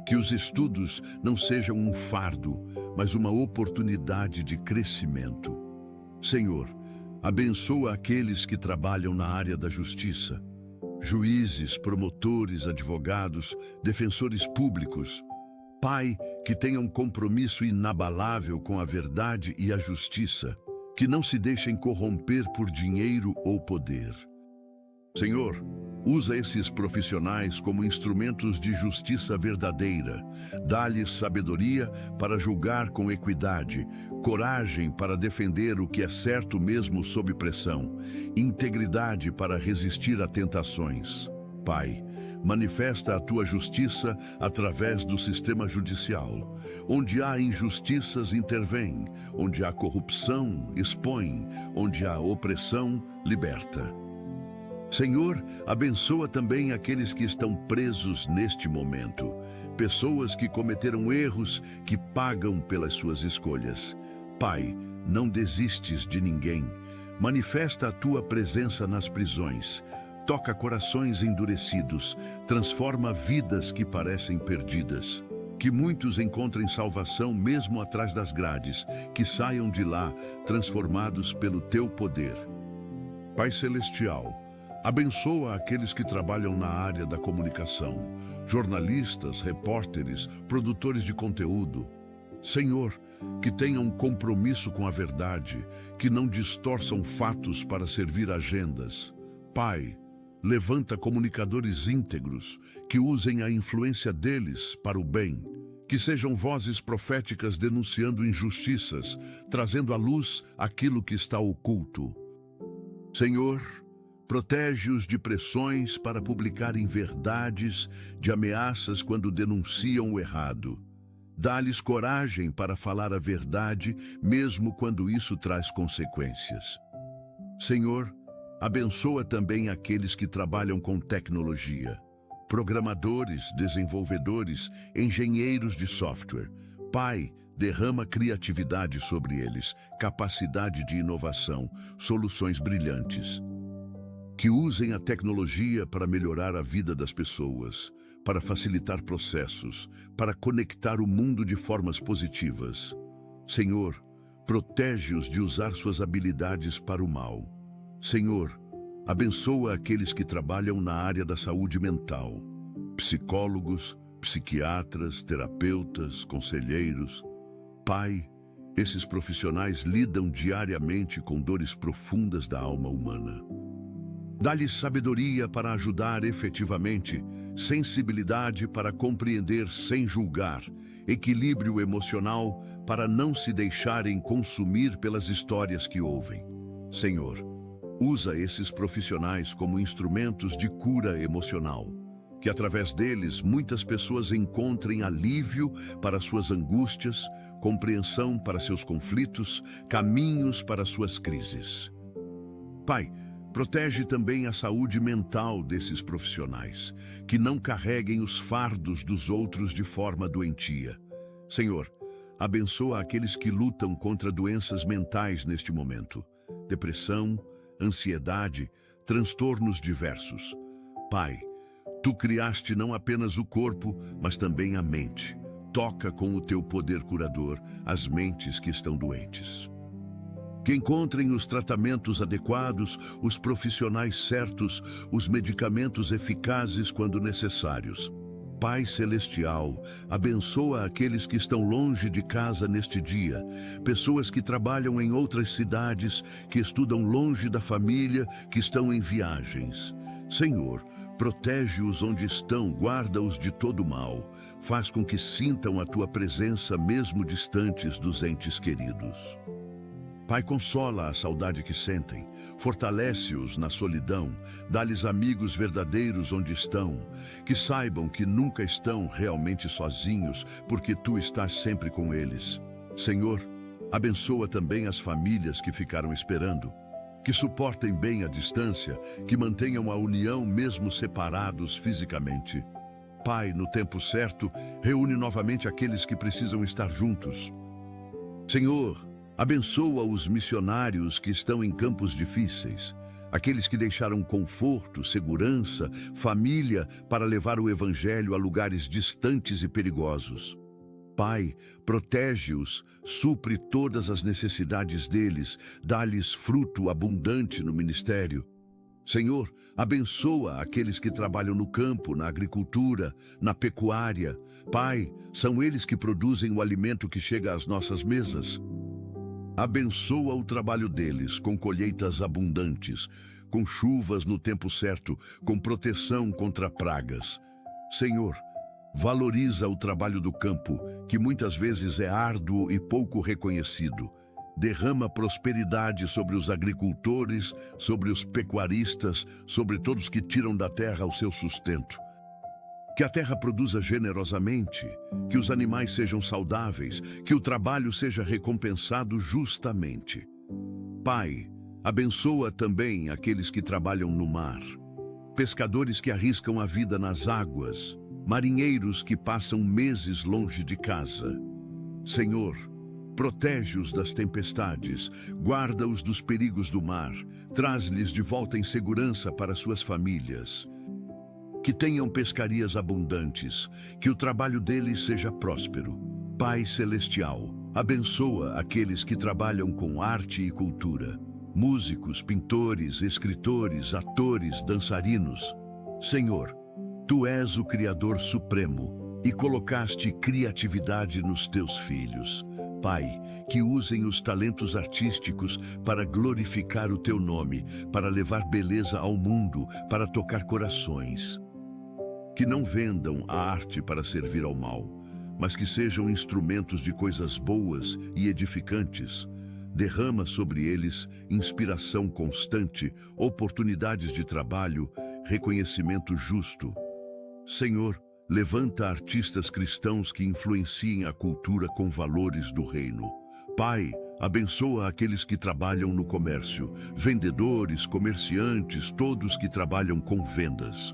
Que os estudos não sejam um fardo, mas uma oportunidade de crescimento. Senhor, abençoa aqueles que trabalham na área da justiça. Juízes, promotores, advogados, defensores públicos. Pai, que tenham compromisso inabalável com a verdade e a justiça. Que não se deixem corromper por dinheiro ou poder. Senhor, usa esses profissionais como instrumentos de justiça verdadeira. Dá-lhes sabedoria para julgar com equidade, coragem para defender o que é certo mesmo sob pressão, integridade para resistir a tentações. Pai, manifesta a tua justiça através do sistema judicial. Onde há injustiças, intervém. Onde há corrupção, expõe. Onde há opressão, liberta. Senhor, abençoa também aqueles que estão presos neste momento. Pessoas que cometeram erros, que pagam pelas suas escolhas. Pai, não desistes de ninguém. Manifesta a tua presença nas prisões. Toca corações endurecidos, transforma vidas que parecem perdidas. Que muitos encontrem salvação mesmo atrás das grades, que saiam de lá transformados pelo teu poder. Pai Celestial, abençoa aqueles que trabalham na área da comunicação, jornalistas, repórteres, produtores de conteúdo. Senhor, que tenham compromisso com a verdade, que não distorçam fatos para servir agendas. Pai, levanta comunicadores íntegros, que usem a influência deles para o bem, que sejam vozes proféticas denunciando injustiças, trazendo à luz aquilo que está oculto. Senhor, protege-os de pressões para publicarem verdades, de ameaças quando denunciam o errado. Dá-lhes coragem para falar a verdade, mesmo quando isso traz consequências. Senhor, abençoa também aqueles que trabalham com tecnologia, programadores, desenvolvedores, engenheiros de software. Pai, derrama criatividade sobre eles, capacidade de inovação, soluções brilhantes. que usem a tecnologia para melhorar a vida das pessoas, para facilitar processos, para conectar o mundo de formas positivas. Senhor, protege-os de usar suas habilidades para o mal. Senhor, abençoa aqueles que trabalham na área da saúde mental, psicólogos, psiquiatras, terapeutas, conselheiros. Pai, esses profissionais lidam diariamente com dores profundas da alma humana. Dá-lhes sabedoria para ajudar efetivamente, sensibilidade para compreender sem julgar, equilíbrio emocional para não se deixarem consumir pelas histórias que ouvem. Senhor, usa esses profissionais como instrumentos de cura emocional, que através deles muitas pessoas encontrem alívio para suas angústias, compreensão para seus conflitos, caminhos para suas crises. Pai, protege também a saúde mental desses profissionais, que não carreguem os fardos dos outros de forma doentia. Senhor, abençoa aqueles que lutam contra doenças mentais neste momento, depressão, ansiedade, transtornos diversos. Pai, Tu criaste não apenas o corpo, mas também a mente. Toca com o Teu poder curador as mentes que estão doentes. Que encontrem os tratamentos adequados, os profissionais certos, os medicamentos eficazes quando necessários. Pai Celestial, abençoa aqueles que estão longe de casa neste dia, pessoas que trabalham em outras cidades, que estudam longe da família, que estão em viagens. Senhor, protege-os onde estão, guarda-os de todo mal, faz com que sintam a Tua presença mesmo distantes dos entes queridos. Pai, consola a saudade que sentem, fortalece-os na solidão, dá-lhes amigos verdadeiros onde estão, que saibam que nunca estão realmente sozinhos, porque Tu estás sempre com eles. Senhor, abençoa também as famílias que ficaram esperando, que suportem bem a distância, que mantenham a união mesmo separados fisicamente. Pai, no tempo certo, reúne novamente aqueles que precisam estar juntos. Senhor, abençoa os missionários que estão em campos difíceis, aqueles que deixaram conforto, segurança, família para levar o Evangelho a lugares distantes e perigosos. Pai, protege-os, supre todas as necessidades deles, dá-lhes fruto abundante no ministério. Senhor, abençoa aqueles que trabalham no campo, na agricultura, na pecuária. Pai, são eles que produzem o alimento que chega às nossas mesas. Abençoa o trabalho deles com colheitas abundantes, com chuvas no tempo certo, com proteção contra pragas. Senhor, valoriza o trabalho do campo, que muitas vezes é árduo e pouco reconhecido. Derrama prosperidade sobre os agricultores, sobre os pecuaristas, sobre todos que tiram da terra o seu sustento. Que a terra produza generosamente, que os animais sejam saudáveis, que o trabalho seja recompensado justamente. Pai, abençoa também aqueles que trabalham no mar, pescadores que arriscam a vida nas águas, marinheiros que passam meses longe de casa. Senhor, protege-os das tempestades, guarda-os dos perigos do mar, traz-lhes de volta em segurança para suas famílias. Que tenham pescarias abundantes, que o trabalho deles seja próspero. Pai Celestial, abençoa aqueles que trabalham com arte e cultura, músicos, pintores, escritores, atores, dançarinos. Senhor, Tu és o Criador Supremo e colocaste criatividade nos Teus filhos. Pai, que usem os talentos artísticos para glorificar o Teu nome, para levar beleza ao mundo, para tocar corações. Que não vendam a arte para servir ao mal, mas que sejam instrumentos de coisas boas e edificantes. Derrama sobre eles inspiração constante, oportunidades de trabalho, reconhecimento justo. Senhor, levanta artistas cristãos que influenciem a cultura com valores do reino. Pai, abençoa aqueles que trabalham no comércio, vendedores, comerciantes, todos que trabalham com vendas.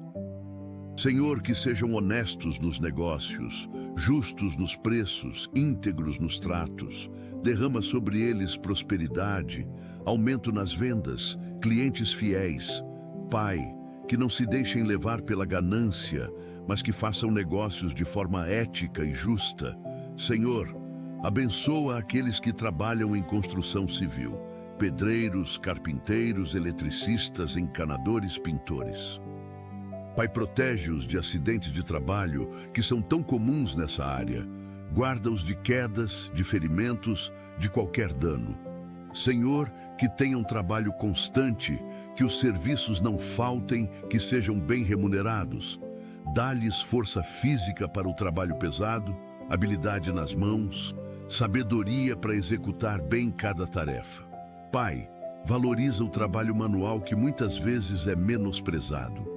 Senhor, que sejam honestos nos negócios, justos nos preços, íntegros nos tratos. Derrama sobre eles prosperidade, aumento nas vendas, clientes fiéis. Pai, que não se deixem levar pela ganância, mas que façam negócios de forma ética e justa. Senhor, abençoa aqueles que trabalham em construção civil, pedreiros, carpinteiros, eletricistas, encanadores, pintores. Pai, protege-os de acidentes de trabalho que são tão comuns nessa área. Guarda-os de quedas, de ferimentos, de qualquer dano. Senhor, que tenham trabalho constante, que os serviços não faltem, que sejam bem remunerados. Dá-lhes força física para o trabalho pesado, habilidade nas mãos, sabedoria para executar bem cada tarefa. Pai, valoriza o trabalho manual que muitas vezes é menosprezado.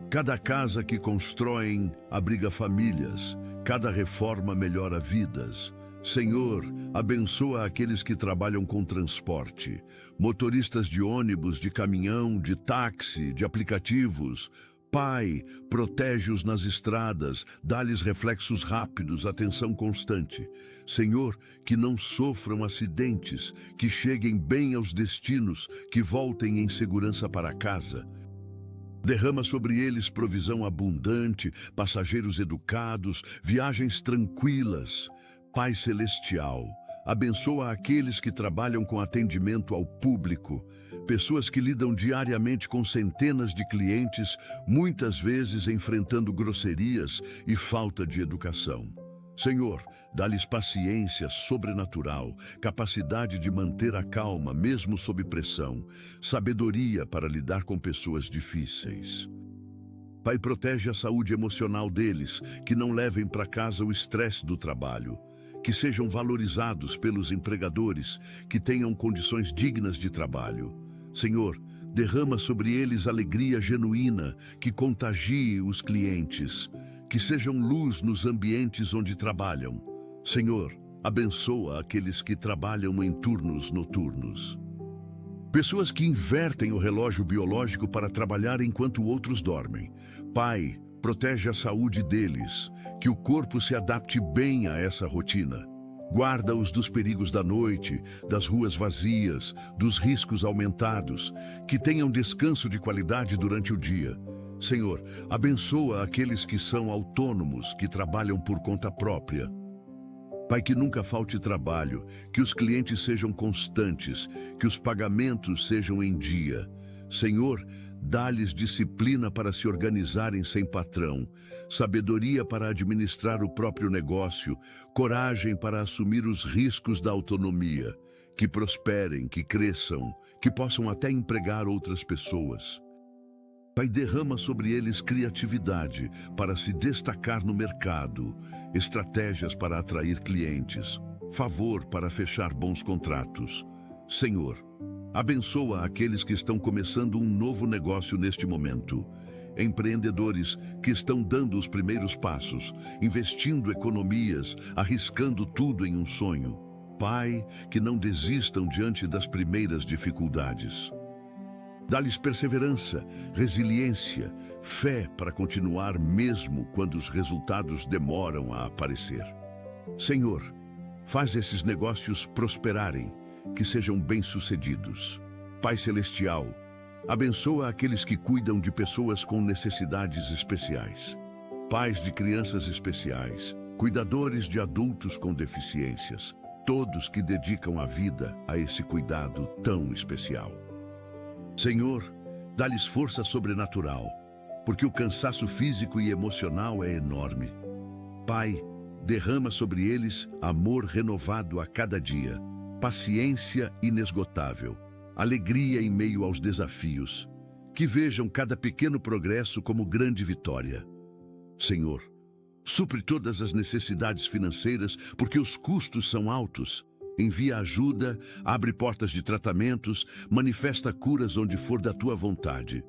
Cada casa que constroem abriga famílias, cada reforma melhora vidas. Senhor, abençoa aqueles que trabalham com transporte, motoristas de ônibus, de caminhão, de táxi, de aplicativos. Pai, protege-os nas estradas, dá-lhes reflexos rápidos, atenção constante. Senhor, que não sofram acidentes, que cheguem bem aos destinos, que voltem em segurança para casa. Derrama sobre eles provisão abundante, passageiros educados, viagens tranquilas. Pai Celestial, abençoa aqueles que trabalham com atendimento ao público, pessoas que lidam diariamente com centenas de clientes, muitas vezes enfrentando grosserias e falta de educação. Senhor, dá-lhes paciência sobrenatural, capacidade de manter a calma mesmo sob pressão, sabedoria para lidar com pessoas difíceis. Pai, protege a saúde emocional deles, que não levem para casa o estresse do trabalho, que sejam valorizados pelos empregadores, que tenham condições dignas de trabalho. Senhor, derrama sobre eles alegria genuína, que contagie os clientes, que sejam luz nos ambientes onde trabalham. Senhor, abençoa aqueles que trabalham em turnos noturnos. Pessoas que invertem o relógio biológico para trabalhar enquanto outros dormem. Pai, protege a saúde deles, que o corpo se adapte bem a essa rotina. Guarda-os dos perigos da noite, das ruas vazias, dos riscos aumentados, que tenham descanso de qualidade durante o dia. Senhor, abençoa aqueles que são autônomos, que trabalham por conta própria. Pai, que nunca falte trabalho, que os clientes sejam constantes, que os pagamentos sejam em dia. Senhor, dá-lhes disciplina para se organizarem sem patrão, sabedoria para administrar o próprio negócio, coragem para assumir os riscos da autonomia, que prosperem, que cresçam, que possam até empregar outras pessoas. Pai, derrama sobre eles criatividade para se destacar no mercado, estratégias para atrair clientes, favor para fechar bons contratos. Senhor, abençoa aqueles que estão começando um novo negócio neste momento. Empreendedores que estão dando os primeiros passos, investindo economias, arriscando tudo em um sonho. Pai, que não desistam diante das primeiras dificuldades. Dá-lhes perseverança, resiliência, fé para continuar mesmo quando os resultados demoram a aparecer. Senhor, faz esses negócios prosperarem, que sejam bem-sucedidos. Pai Celestial, abençoa aqueles que cuidam de pessoas com necessidades especiais, pais de crianças especiais, cuidadores de adultos com deficiências, todos que dedicam a vida a esse cuidado tão especial. Senhor, dá-lhes força sobrenatural, porque o cansaço físico e emocional é enorme. Pai, derrama sobre eles amor renovado a cada dia, paciência inesgotável, alegria em meio aos desafios, que vejam cada pequeno progresso como grande vitória. Senhor, supre todas as necessidades financeiras, porque os custos são altos. Envia ajuda, abre portas de tratamentos, manifesta curas onde for da tua vontade.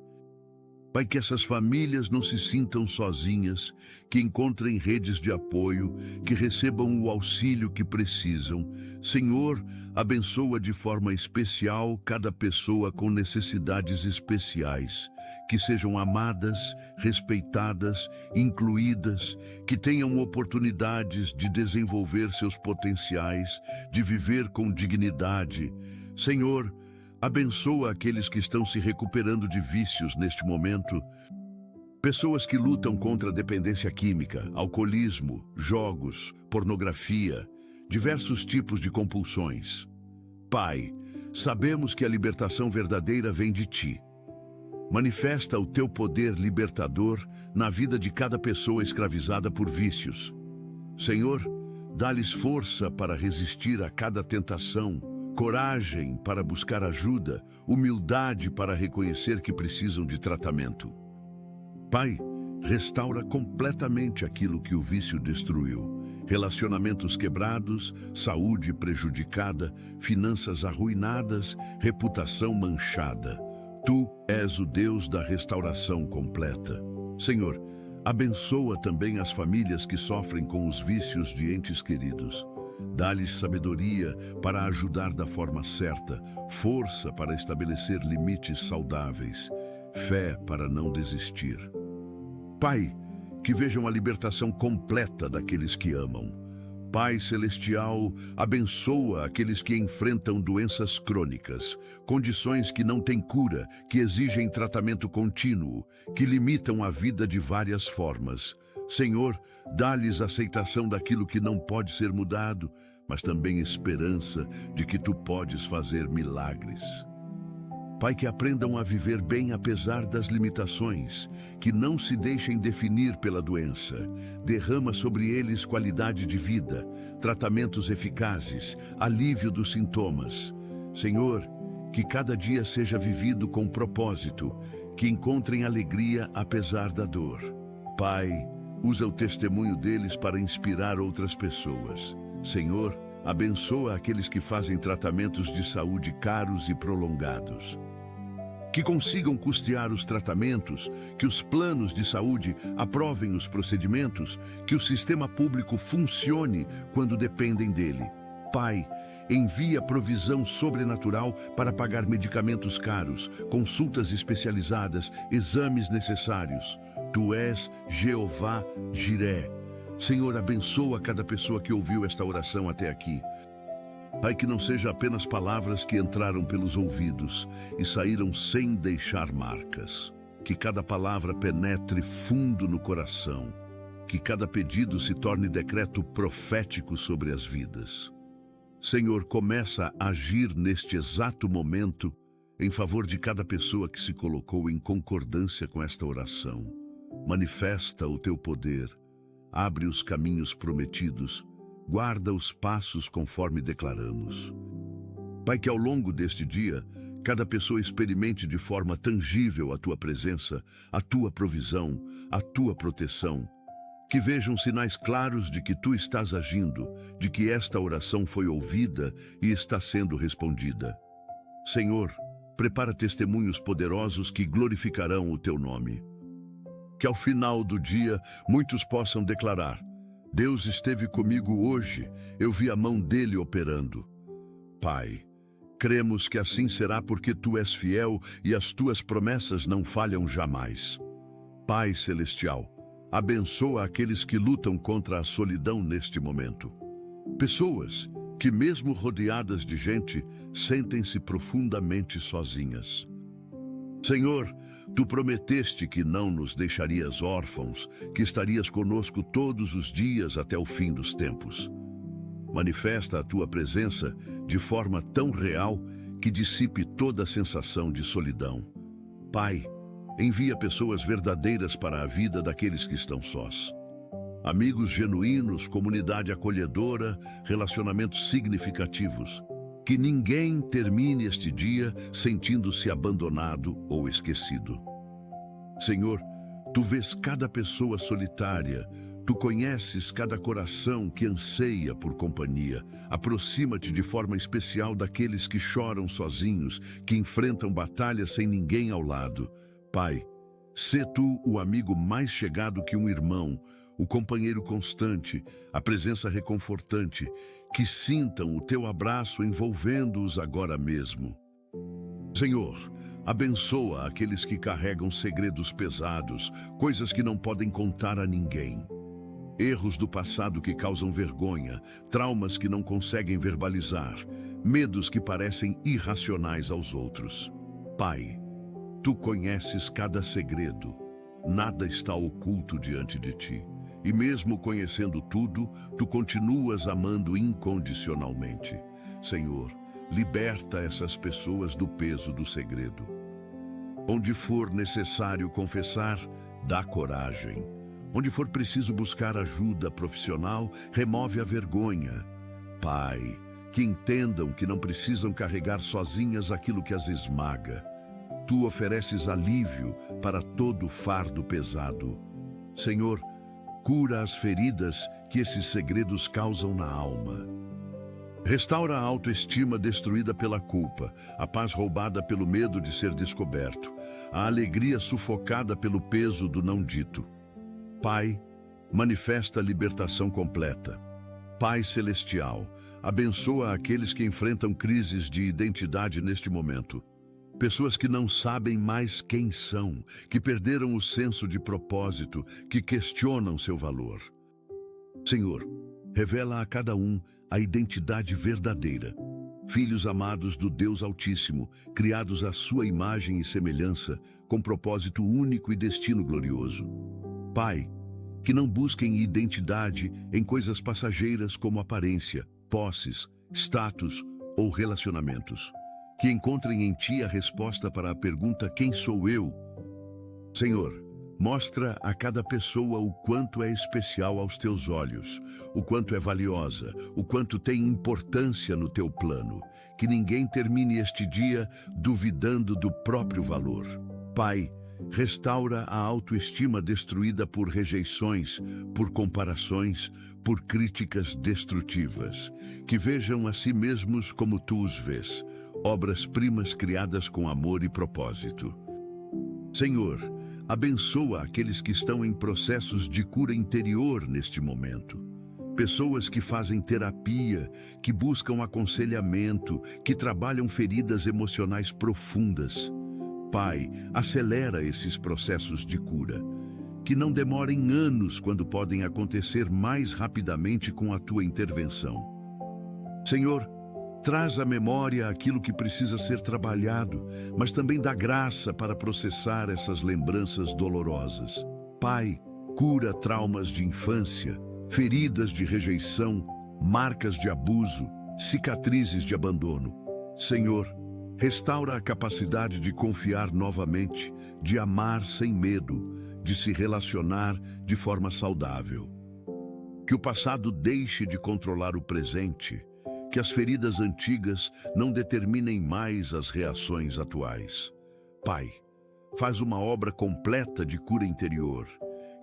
Pai, que essas famílias não se sintam sozinhas, que encontrem redes de apoio, que recebam o auxílio que precisam. Senhor, abençoa de forma especial cada pessoa com necessidades especiais, que sejam amadas, respeitadas, incluídas, que tenham oportunidades de desenvolver seus potenciais, de viver com dignidade. Senhor, abençoa aqueles que estão se recuperando de vícios neste momento. Pessoas que lutam contra a dependência química, alcoolismo, jogos, pornografia, diversos tipos de compulsões. Pai, sabemos que a libertação verdadeira vem de Ti. Manifesta o Teu poder libertador na vida de cada pessoa escravizada por vícios. Senhor, dá-lhes força para resistir a cada tentação, coragem para buscar ajuda, humildade para reconhecer que precisam de tratamento. Pai, restaura completamente aquilo que o vício destruiu. Relacionamentos quebrados, saúde prejudicada, finanças arruinadas, reputação manchada. Tu és o Deus da restauração completa. Senhor, abençoa também as famílias que sofrem com os vícios de entes queridos. Dá-lhes sabedoria para ajudar da forma certa, força para estabelecer limites saudáveis, fé para não desistir. Pai, que vejam a libertação completa daqueles que amam. Pai Celestial, abençoa aqueles que enfrentam doenças crônicas, condições que não têm cura, que exigem tratamento contínuo, que limitam a vida de várias formas. Senhor, dá-lhes aceitação daquilo que não pode ser mudado, mas também esperança de que Tu podes fazer milagres. Pai, que aprendam a viver bem apesar das limitações, que não se deixem definir pela doença. Derrama sobre eles qualidade de vida, tratamentos eficazes, alívio dos sintomas. Senhor, que cada dia seja vivido com propósito, que encontrem alegria apesar da dor. Pai, usa o testemunho deles para inspirar outras pessoas. Senhor, abençoa aqueles que fazem tratamentos de saúde caros e prolongados. Que consigam custear os tratamentos, que os planos de saúde aprovem os procedimentos, que o sistema público funcione quando dependem dele. Pai, envia provisão sobrenatural para pagar medicamentos caros, consultas especializadas, exames necessários. Tu és Jeová Jiré. Senhor, abençoa cada pessoa que ouviu esta oração até aqui. Pai, que não seja apenas palavras que entraram pelos ouvidos e saíram sem deixar marcas. Que cada palavra penetre fundo no coração. Que cada pedido se torne decreto profético sobre as vidas. Senhor, começa a agir neste exato momento em favor de cada pessoa que se colocou em concordância com esta oração. Manifesta o Teu poder. Abre os caminhos prometidos. Guarda os passos conforme declaramos. Pai, que ao longo deste dia, cada pessoa experimente de forma tangível a Tua presença, a Tua provisão, a Tua proteção. Que vejam sinais claros de que Tu estás agindo, de que esta oração foi ouvida e está sendo respondida. Senhor, prepara testemunhos poderosos que glorificarão o Teu nome. Que ao final do dia, muitos possam declarar: Deus esteve comigo hoje, eu vi a mão dele operando. Pai, cremos que assim será porque Tu és fiel e as Tuas promessas não falham jamais. Pai Celestial, abençoa aqueles que lutam contra a solidão neste momento. Pessoas que, mesmo rodeadas de gente, sentem-se profundamente sozinhas. Senhor, Tu prometeste que não nos deixarias órfãos, que estarias conosco todos os dias até o fim dos tempos. Manifesta a Tua presença de forma tão real que dissipe toda a sensação de solidão. Pai, envia pessoas verdadeiras para a vida daqueles que estão sós. Amigos genuínos, comunidade acolhedora, relacionamentos significativos. Que ninguém termine este dia sentindo-se abandonado ou esquecido. Senhor, Tu vês cada pessoa solitária, Tu conheces cada coração que anseia por companhia. Aproxima-te de forma especial daqueles que choram sozinhos, que enfrentam batalhas sem ninguém ao lado. Pai, sê Tu o amigo mais chegado que um irmão, o companheiro constante, a presença reconfortante, que sintam o Teu abraço envolvendo-os agora mesmo. Senhor, abençoa aqueles que carregam segredos pesados, coisas que não podem contar a ninguém. Erros do passado que causam vergonha, traumas que não conseguem verbalizar. medos que parecem irracionais aos outros. Pai, Tu conheces cada segredo, nada está oculto diante de Ti. E mesmo conhecendo tudo, Tu continuas amando incondicionalmente. Senhor, liberta essas pessoas do peso do segredo. Onde for necessário confessar, dá coragem. Onde for preciso buscar ajuda profissional, remove a vergonha. Pai, que entendam que não precisam carregar sozinhas aquilo que as esmaga. Tu ofereces alívio para todo fardo pesado. Senhor, cura as feridas que esses segredos causam na alma. Restaura a autoestima destruída pela culpa, a paz roubada pelo medo de ser descoberto, a alegria sufocada pelo peso do não dito. Pai, manifesta a libertação completa. Pai Celestial, abençoa aqueles que enfrentam crises de identidade neste momento. Pessoas que não sabem mais quem são, que perderam o senso de propósito, que questionam seu valor. Senhor, revela a cada um a identidade verdadeira. Filhos amados do Deus Altíssimo, criados à sua imagem e semelhança, com propósito único e destino glorioso. Pai, que não busquem identidade em coisas passageiras como aparência, posses, status ou relacionamentos. Que encontrem em Ti a resposta para a pergunta: quem sou eu? Senhor, mostra a cada pessoa o quanto é especial aos Teus olhos, o quanto é valiosa, o quanto tem importância no Teu plano. Que ninguém termine este dia duvidando do próprio valor. Pai, restaura a autoestima destruída por rejeições, por comparações, por críticas destrutivas. Que vejam a si mesmos como Tu os vês, obras-primas criadas com amor e propósito. Senhor, abençoa aqueles que estão em processos de cura interior neste momento. Pessoas que fazem terapia, que buscam aconselhamento, que trabalham feridas emocionais profundas. Pai, acelera esses processos de cura. Que não demorem anos quando podem acontecer mais rapidamente com a Tua intervenção. Senhor, traz à memória aquilo que precisa ser trabalhado, mas também dá graça para processar essas lembranças dolorosas. Pai, cura traumas de infância, feridas de rejeição, marcas de abuso, cicatrizes de abandono. Senhor, restaura a capacidade de confiar novamente, de amar sem medo, de se relacionar de forma saudável. Que o passado deixe de controlar o presente, que as feridas antigas não determinem mais as reações atuais. Pai, faz uma obra completa de cura interior.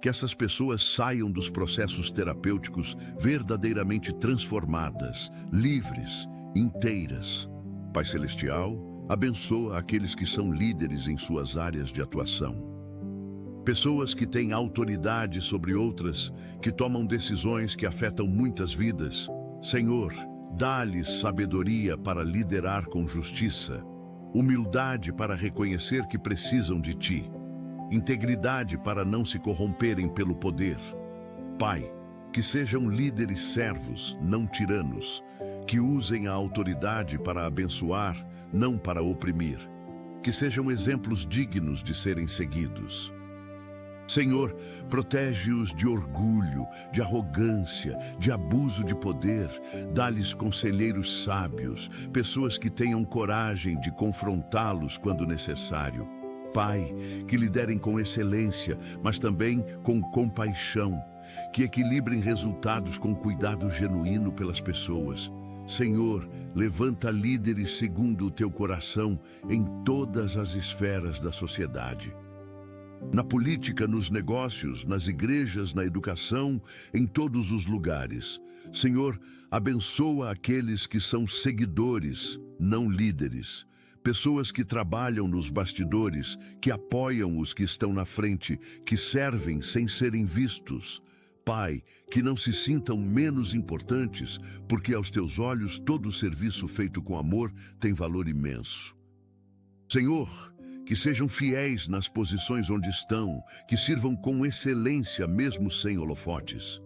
Que essas pessoas saiam dos processos terapêuticos verdadeiramente transformadas, livres, inteiras. Pai Celestial, abençoa aqueles que são líderes em suas áreas de atuação. Pessoas que têm autoridade sobre outras, que tomam decisões que afetam muitas vidas. Senhor, dá-lhes sabedoria para liderar com justiça, humildade para reconhecer que precisam de Ti, integridade para não se corromperem pelo poder. Pai, que sejam líderes servos, não tiranos, que usem a autoridade para abençoar, não para oprimir, que sejam exemplos dignos de serem seguidos. Senhor, protege-os de orgulho, de arrogância, de abuso de poder. Dá-lhes conselheiros sábios, pessoas que tenham coragem de confrontá-los quando necessário. Pai, que liderem com excelência, mas também com compaixão, que equilibrem resultados com cuidado genuíno pelas pessoas. Senhor, levanta líderes segundo o Teu coração em todas as esferas da sociedade. Na política, nos negócios, nas igrejas, na educação, em todos os lugares. Senhor, abençoa aqueles que são seguidores, não líderes. Pessoas que trabalham nos bastidores, que apoiam os que estão na frente, que servem sem serem vistos. Pai, que não se sintam menos importantes, porque aos Teus olhos todo serviço feito com amor tem valor imenso. Senhor, que sejam fiéis nas posições onde estão, que sirvam com excelência mesmo sem holofotes.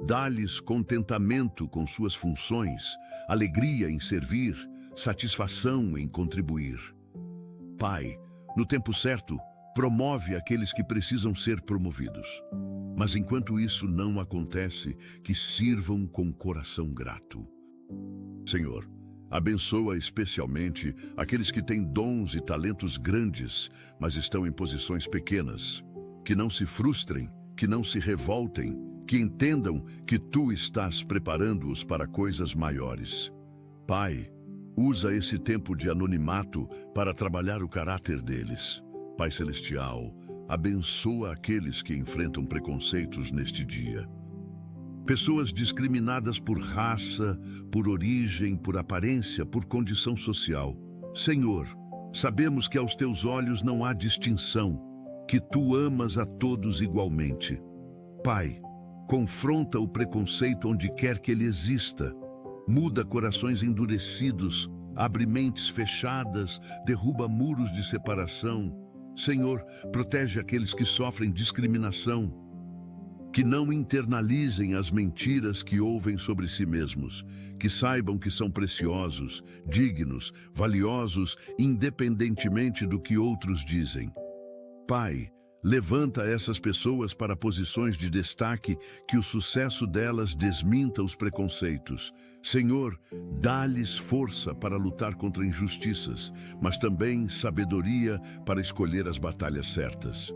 Dá-lhes contentamento com suas funções, alegria em servir, satisfação em contribuir. Pai, no tempo certo, promove aqueles que precisam ser promovidos. Mas enquanto isso não acontece, que sirvam com coração grato. Senhor, abençoa especialmente aqueles que têm dons e talentos grandes, mas estão em posições pequenas. Que não se frustrem, que não se revoltem, que entendam que Tu estás preparando-os para coisas maiores. Pai, usa esse tempo de anonimato para trabalhar o caráter deles. Pai Celestial, abençoa aqueles que enfrentam preconceitos neste dia. Pessoas discriminadas por raça, por origem, por aparência, por condição social. Senhor, sabemos que aos Teus olhos não há distinção, que Tu amas a todos igualmente. Pai, confronta o preconceito onde quer que ele exista. Muda corações endurecidos, abre mentes fechadas, derruba muros de separação. Senhor, protege aqueles que sofrem discriminação. Que não internalizem as mentiras que ouvem sobre si mesmos, que saibam que são preciosos, dignos, valiosos, independentemente do que outros dizem. Pai, levanta essas pessoas para posições de destaque, que o sucesso delas desminta os preconceitos. Senhor, dá-lhes força para lutar contra injustiças, mas também sabedoria para escolher as batalhas certas.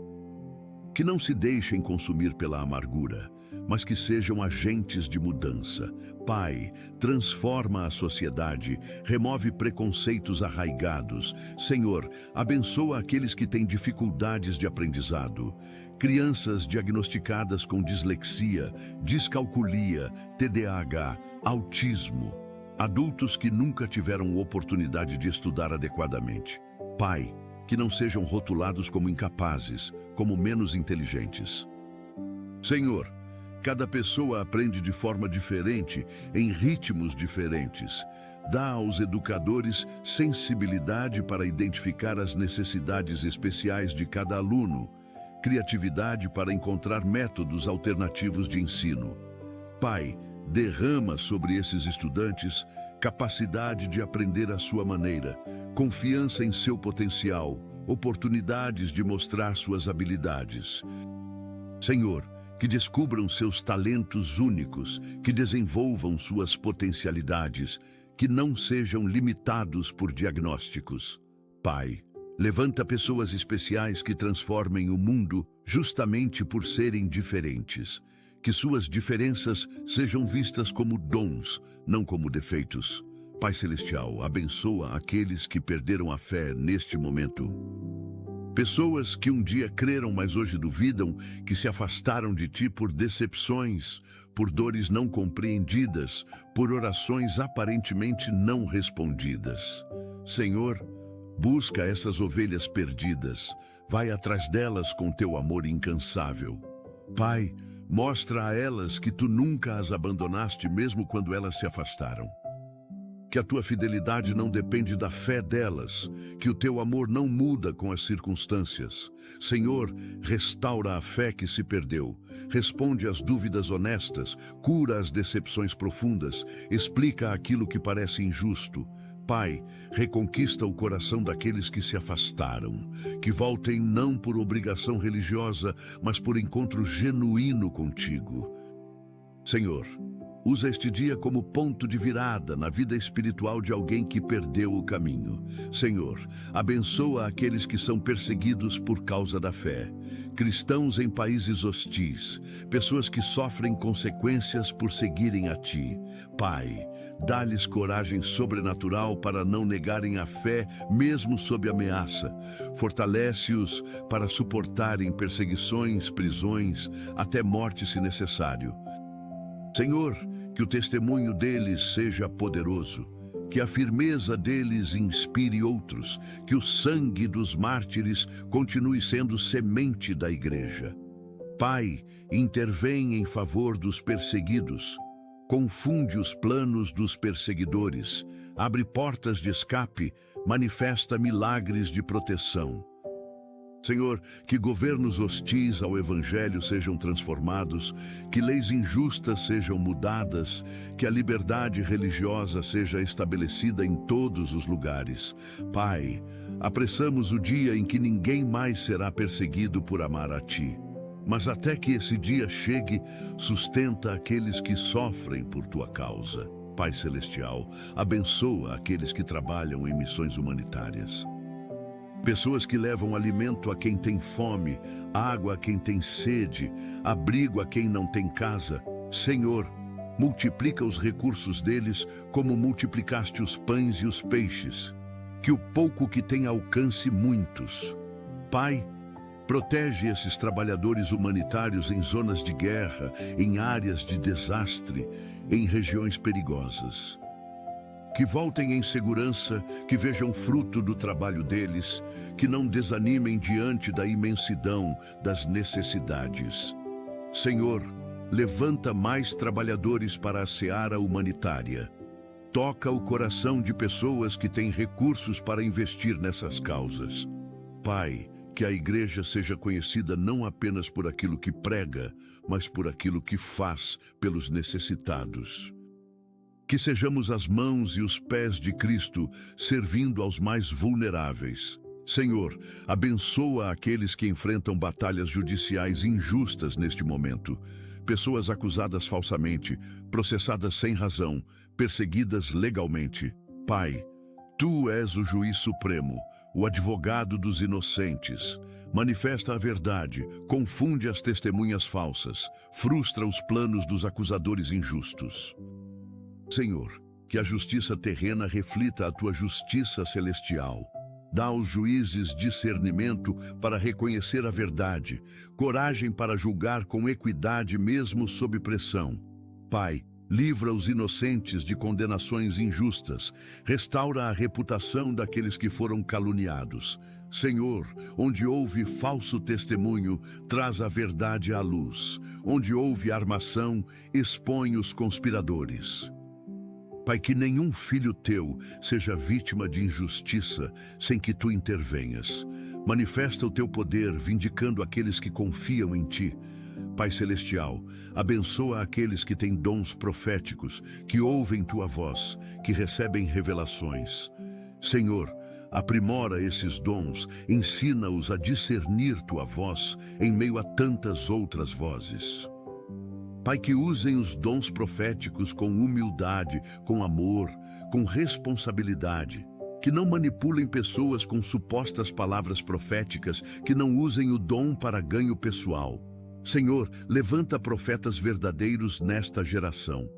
Que não se deixem consumir pela amargura, mas que sejam agentes de mudança. Pai, transforma a sociedade, remove preconceitos arraigados. Senhor, abençoa aqueles que têm dificuldades de aprendizado. Crianças diagnosticadas com dislexia, descalculia, TDAH, autismo. Adultos que nunca tiveram oportunidade de estudar adequadamente. Pai, que não sejam rotulados como incapazes, como menos inteligentes. Senhor, cada pessoa aprende de forma diferente, em ritmos diferentes. Dá aos educadores sensibilidade para identificar as necessidades especiais de cada aluno, criatividade para encontrar métodos alternativos de ensino. Pai, derrama sobre esses estudantes capacidade de aprender à sua maneira, confiança em seu potencial, oportunidades de mostrar suas habilidades. Senhor, que descubram seus talentos únicos, que desenvolvam suas potencialidades, que não sejam limitados por diagnósticos. Pai, levanta pessoas especiais que transformem o mundo justamente por serem diferentes. Que suas diferenças sejam vistas como dons, não como defeitos. Pai Celestial, abençoa aqueles que perderam a fé neste momento. Pessoas que um dia creram, mas hoje duvidam, que se afastaram de Ti por decepções, por dores não compreendidas, por orações aparentemente não respondidas. Senhor, busca essas ovelhas perdidas, vai atrás delas com Teu amor incansável. Pai, mostra a elas que Tu nunca as abandonaste mesmo quando elas se afastaram. Que a Tua fidelidade não depende da fé delas, que o Teu amor não muda com as circunstâncias. Senhor, restaura a fé que se perdeu, responde às dúvidas honestas, cura as decepções profundas, explica aquilo que parece injusto. Pai, reconquista o coração daqueles que se afastaram, que voltem não por obrigação religiosa, mas por encontro genuíno contigo. Senhor, usa este dia como ponto de virada na vida espiritual de alguém que perdeu o caminho. Senhor, abençoa aqueles que são perseguidos por causa da fé. Cristãos em países hostis, pessoas que sofrem consequências por seguirem a Ti. Pai, dá-lhes coragem sobrenatural para não negarem a fé, mesmo sob ameaça. Fortalece-os para suportarem perseguições, prisões, até morte se necessário. Senhor, que o testemunho deles seja poderoso, que a firmeza deles inspire outros, que o sangue dos mártires continue sendo semente da igreja. Pai, intervém em favor dos perseguidos, confunde os planos dos perseguidores, abre portas de escape, manifesta milagres de proteção. Senhor, que governos hostis ao Evangelho sejam transformados, que leis injustas sejam mudadas, que a liberdade religiosa seja estabelecida em todos os lugares. Pai, apressamos o dia em que ninguém mais será perseguido por amar a Ti. Mas até que esse dia chegue, sustenta aqueles que sofrem por Tua causa. Pai Celestial, abençoa aqueles que trabalham em missões humanitárias. Pessoas que levam alimento a quem tem fome, água a quem tem sede, abrigo a quem não tem casa. Senhor, multiplica os recursos deles como multiplicaste os pães e os peixes. Que o pouco que tem alcance muitos. Pai, protege esses trabalhadores humanitários em zonas de guerra, em áreas de desastre, em regiões perigosas. Que voltem em segurança, que vejam fruto do trabalho deles, que não desanimem diante da imensidão das necessidades. Senhor, levanta mais trabalhadores para a seara humanitária. Toca o coração de pessoas que têm recursos para investir nessas causas. Pai, que a igreja seja conhecida não apenas por aquilo que prega, mas por aquilo que faz pelos necessitados. Que sejamos as mãos e os pés de Cristo, servindo aos mais vulneráveis. Senhor, abençoa aqueles que enfrentam batalhas judiciais injustas neste momento. Pessoas acusadas falsamente, processadas sem razão, perseguidas legalmente. Pai, Tu és o juiz supremo, o advogado dos inocentes. Manifesta a verdade, confunde as testemunhas falsas, frustra os planos dos acusadores injustos. Senhor, que a justiça terrena reflita a Tua justiça celestial. Dá aos juízes discernimento para reconhecer a verdade, coragem para julgar com equidade mesmo sob pressão. Pai, livra os inocentes de condenações injustas, restaura a reputação daqueles que foram caluniados. Senhor, onde houve falso testemunho, traz a verdade à luz. Onde houve armação, expõe os conspiradores. Pai, que nenhum filho Teu seja vítima de injustiça sem que Tu intervenhas. Manifesta o Teu poder, vindicando aqueles que confiam em Ti. Pai Celestial, abençoa aqueles que têm dons proféticos, que ouvem Tua voz, que recebem revelações. Senhor, aprimora esses dons, ensina-os a discernir Tua voz em meio a tantas outras vozes. Pai, que usem os dons proféticos com humildade, com amor, com responsabilidade. Que não manipulem pessoas com supostas palavras proféticas, que não usem o dom para ganho pessoal. Senhor, levanta profetas verdadeiros nesta geração.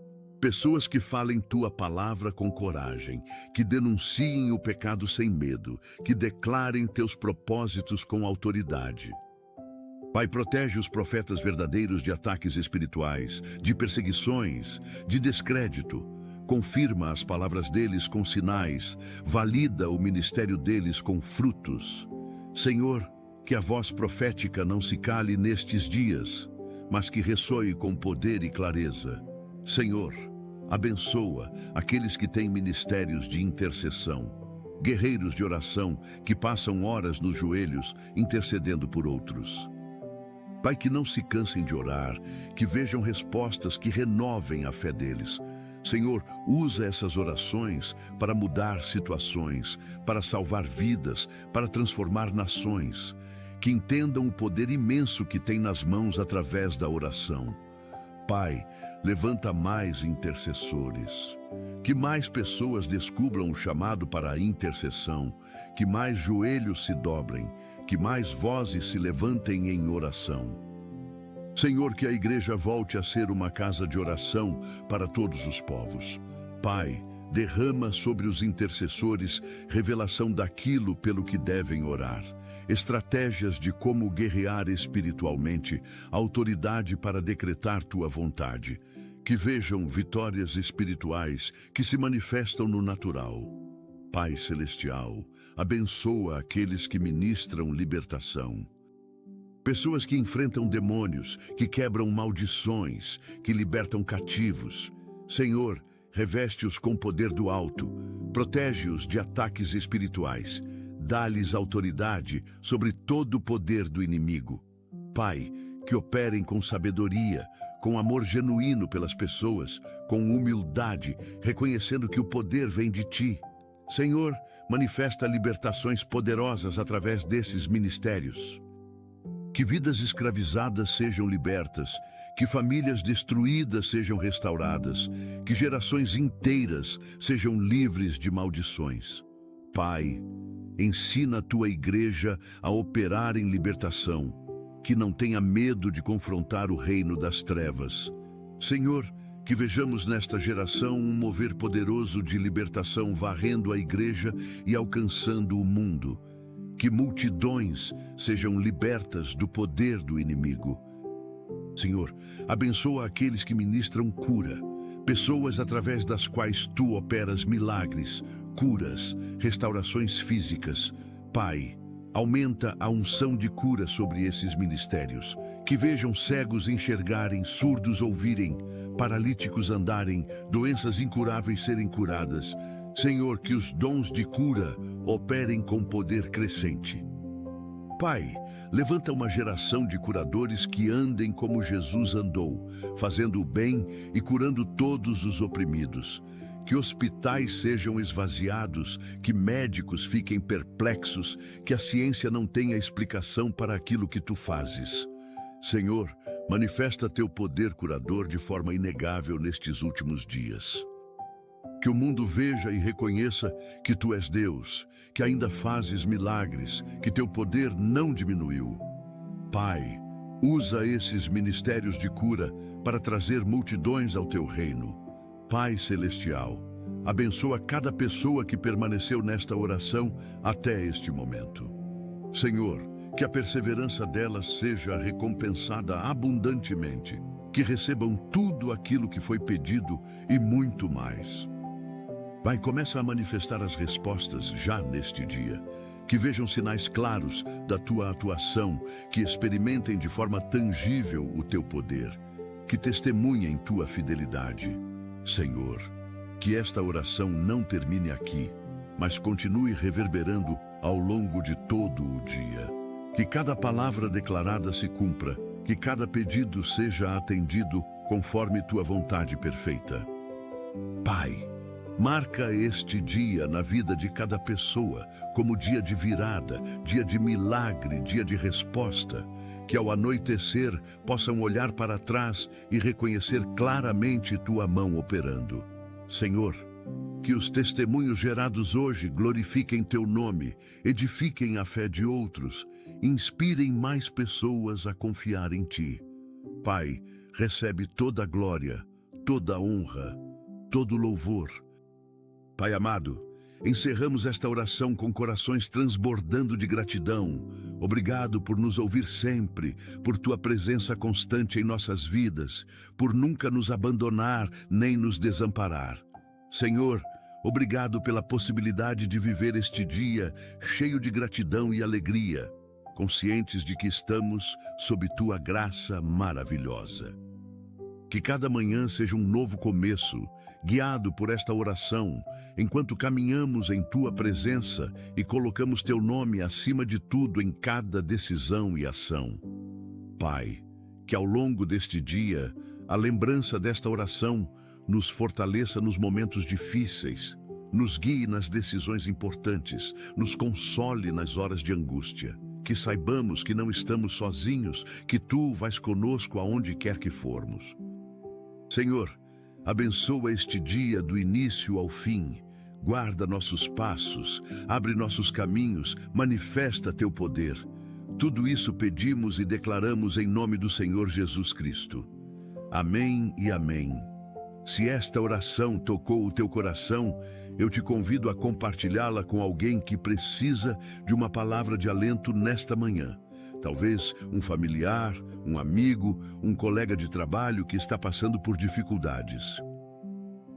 Pessoas que falem Tua palavra com coragem, que denunciem o pecado sem medo, que declarem Teus propósitos com autoridade. Pai, protege os profetas verdadeiros de ataques espirituais, de perseguições, de descrédito. Confirma as palavras deles com sinais, valida o ministério deles com frutos. Senhor, que a voz profética não se cale nestes dias, mas que ressoe com poder e clareza. Senhor, abençoa aqueles que têm ministérios de intercessão, guerreiros de oração que passam horas nos joelhos intercedendo por outros. Pai, que não se cansem de orar, que vejam respostas que renovem a fé deles. Senhor, usa essas orações para mudar situações, para salvar vidas, para transformar nações. Que entendam o poder imenso que tem nas mãos através da oração. Pai, levanta mais intercessores. Que mais pessoas descubram o chamado para a intercessão, que mais joelhos se dobrem, que mais vozes se levantem em oração. Senhor, que a igreja volte a ser uma casa de oração para todos os povos. Pai, derrama sobre os intercessores revelação daquilo pelo que devem orar, estratégias de como guerrear espiritualmente, autoridade para decretar Tua vontade. Que vejam vitórias espirituais que se manifestam no natural. Pai Celestial, abençoa aqueles que ministram libertação. Pessoas que enfrentam demônios, que quebram maldições, que libertam cativos. Senhor, reveste-os com poder do alto, protege-os de ataques espirituais. dá-lhes autoridade sobre todo o poder do inimigo. Pai, que operem com sabedoria, com amor genuíno pelas pessoas, com humildade, reconhecendo que o poder vem de Ti. Senhor, manifesta libertações poderosas através desses ministérios. Que vidas escravizadas sejam libertas, que famílias destruídas sejam restauradas, que gerações inteiras sejam livres de maldições. Pai, ensina a Tua igreja a operar em libertação, que não tenha medo de confrontar o reino das trevas. Senhor, que vejamos nesta geração um mover poderoso de libertação varrendo a igreja e alcançando o mundo. Que multidões sejam libertas do poder do inimigo. Senhor, abençoa aqueles que ministram cura, pessoas através das quais Tu operas milagres, curas, restaurações físicas. Pai, aumenta a unção de cura sobre esses ministérios, que vejam cegos enxergarem, surdos ouvirem, paralíticos andarem, doenças incuráveis serem curadas. Senhor, que os dons de cura operem com poder crescente. Pai, levanta uma geração de curadores que andem como Jesus andou, fazendo o bem e curando todos os oprimidos. Que hospitais sejam esvaziados, que médicos fiquem perplexos, que a ciência não tenha explicação para aquilo que Tu fazes. Senhor, manifesta Teu poder curador de forma inegável nestes últimos dias. Que o mundo veja e reconheça que Tu és Deus, que ainda fazes milagres, que Teu poder não diminuiu. Pai, usa esses ministérios de cura para trazer multidões ao Teu reino. Pai Celestial, abençoa cada pessoa que permaneceu nesta oração até este momento. Senhor, que a perseverança delas seja recompensada abundantemente, que recebam tudo aquilo que foi pedido e muito mais. Pai, começa a manifestar as respostas já neste dia. Que vejam sinais claros da Tua atuação, que experimentem de forma tangível o Teu poder, que testemunhem Tua fidelidade. Senhor, que esta oração não termine aqui, mas continue reverberando ao longo de todo o dia. Que cada palavra declarada se cumpra, que cada pedido seja atendido conforme Tua vontade perfeita. Pai, marca este dia na vida de cada pessoa como dia de virada, dia de milagre, dia de resposta, que ao anoitecer possam olhar para trás e reconhecer claramente Tua mão operando. Senhor, que os testemunhos gerados hoje glorifiquem Teu nome, edifiquem a fé de outros, inspirem mais pessoas a confiar em Ti. Pai, recebe toda a glória, toda a honra, todo o louvor. Pai amado, encerramos esta oração com corações transbordando de gratidão. Obrigado por nos ouvir sempre, por Tua presença constante em nossas vidas, por nunca nos abandonar nem nos desamparar. Senhor, obrigado pela possibilidade de viver este dia cheio de gratidão e alegria, conscientes de que estamos sob Tua graça maravilhosa. Que cada manhã seja um novo começo, guiado por esta oração, enquanto caminhamos em Tua presença e colocamos Teu nome acima de tudo em cada decisão e ação. Pai, que ao longo deste dia, a lembrança desta oração nos fortaleça nos momentos difíceis, nos guie nas decisões importantes, nos console nas horas de angústia. Que saibamos que não estamos sozinhos, que Tu vais conosco aonde quer que formos. Senhor, abençoa este dia do início ao fim, guarda nossos passos, abre nossos caminhos, manifesta Teu poder. Tudo isso pedimos e declaramos em nome do Senhor Jesus Cristo. Amém e amém. Se esta oração tocou o teu coração, eu te convido a compartilhá-la com alguém que precisa de uma palavra de alento nesta manhã. Talvez um familiar, um amigo, um colega de trabalho que está passando por dificuldades.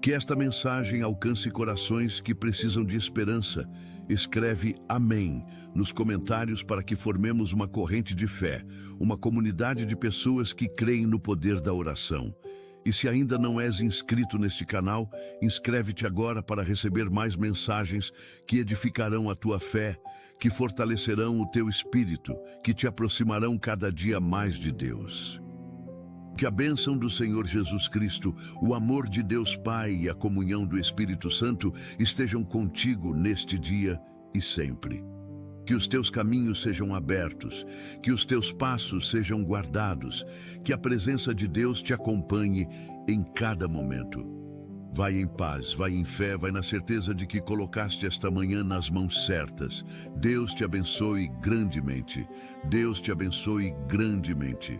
Que esta mensagem alcance corações que precisam de esperança. Escreve Amém nos comentários para que formemos uma corrente de fé, uma comunidade de pessoas que creem no poder da oração. E se ainda não és inscrito neste canal, inscreve-te agora para receber mais mensagens que edificarão a tua fé, que fortalecerão o teu espírito, que te aproximarão cada dia mais de Deus. Que a bênção do Senhor Jesus Cristo, o amor de Deus Pai e a comunhão do Espírito Santo estejam contigo neste dia e sempre. Que os teus caminhos sejam abertos, que os teus passos sejam guardados, que a presença de Deus te acompanhe em cada momento. Vai em paz, vai em fé, vai na certeza de que colocaste esta manhã nas mãos certas. Deus te abençoe grandemente. Deus te abençoe grandemente.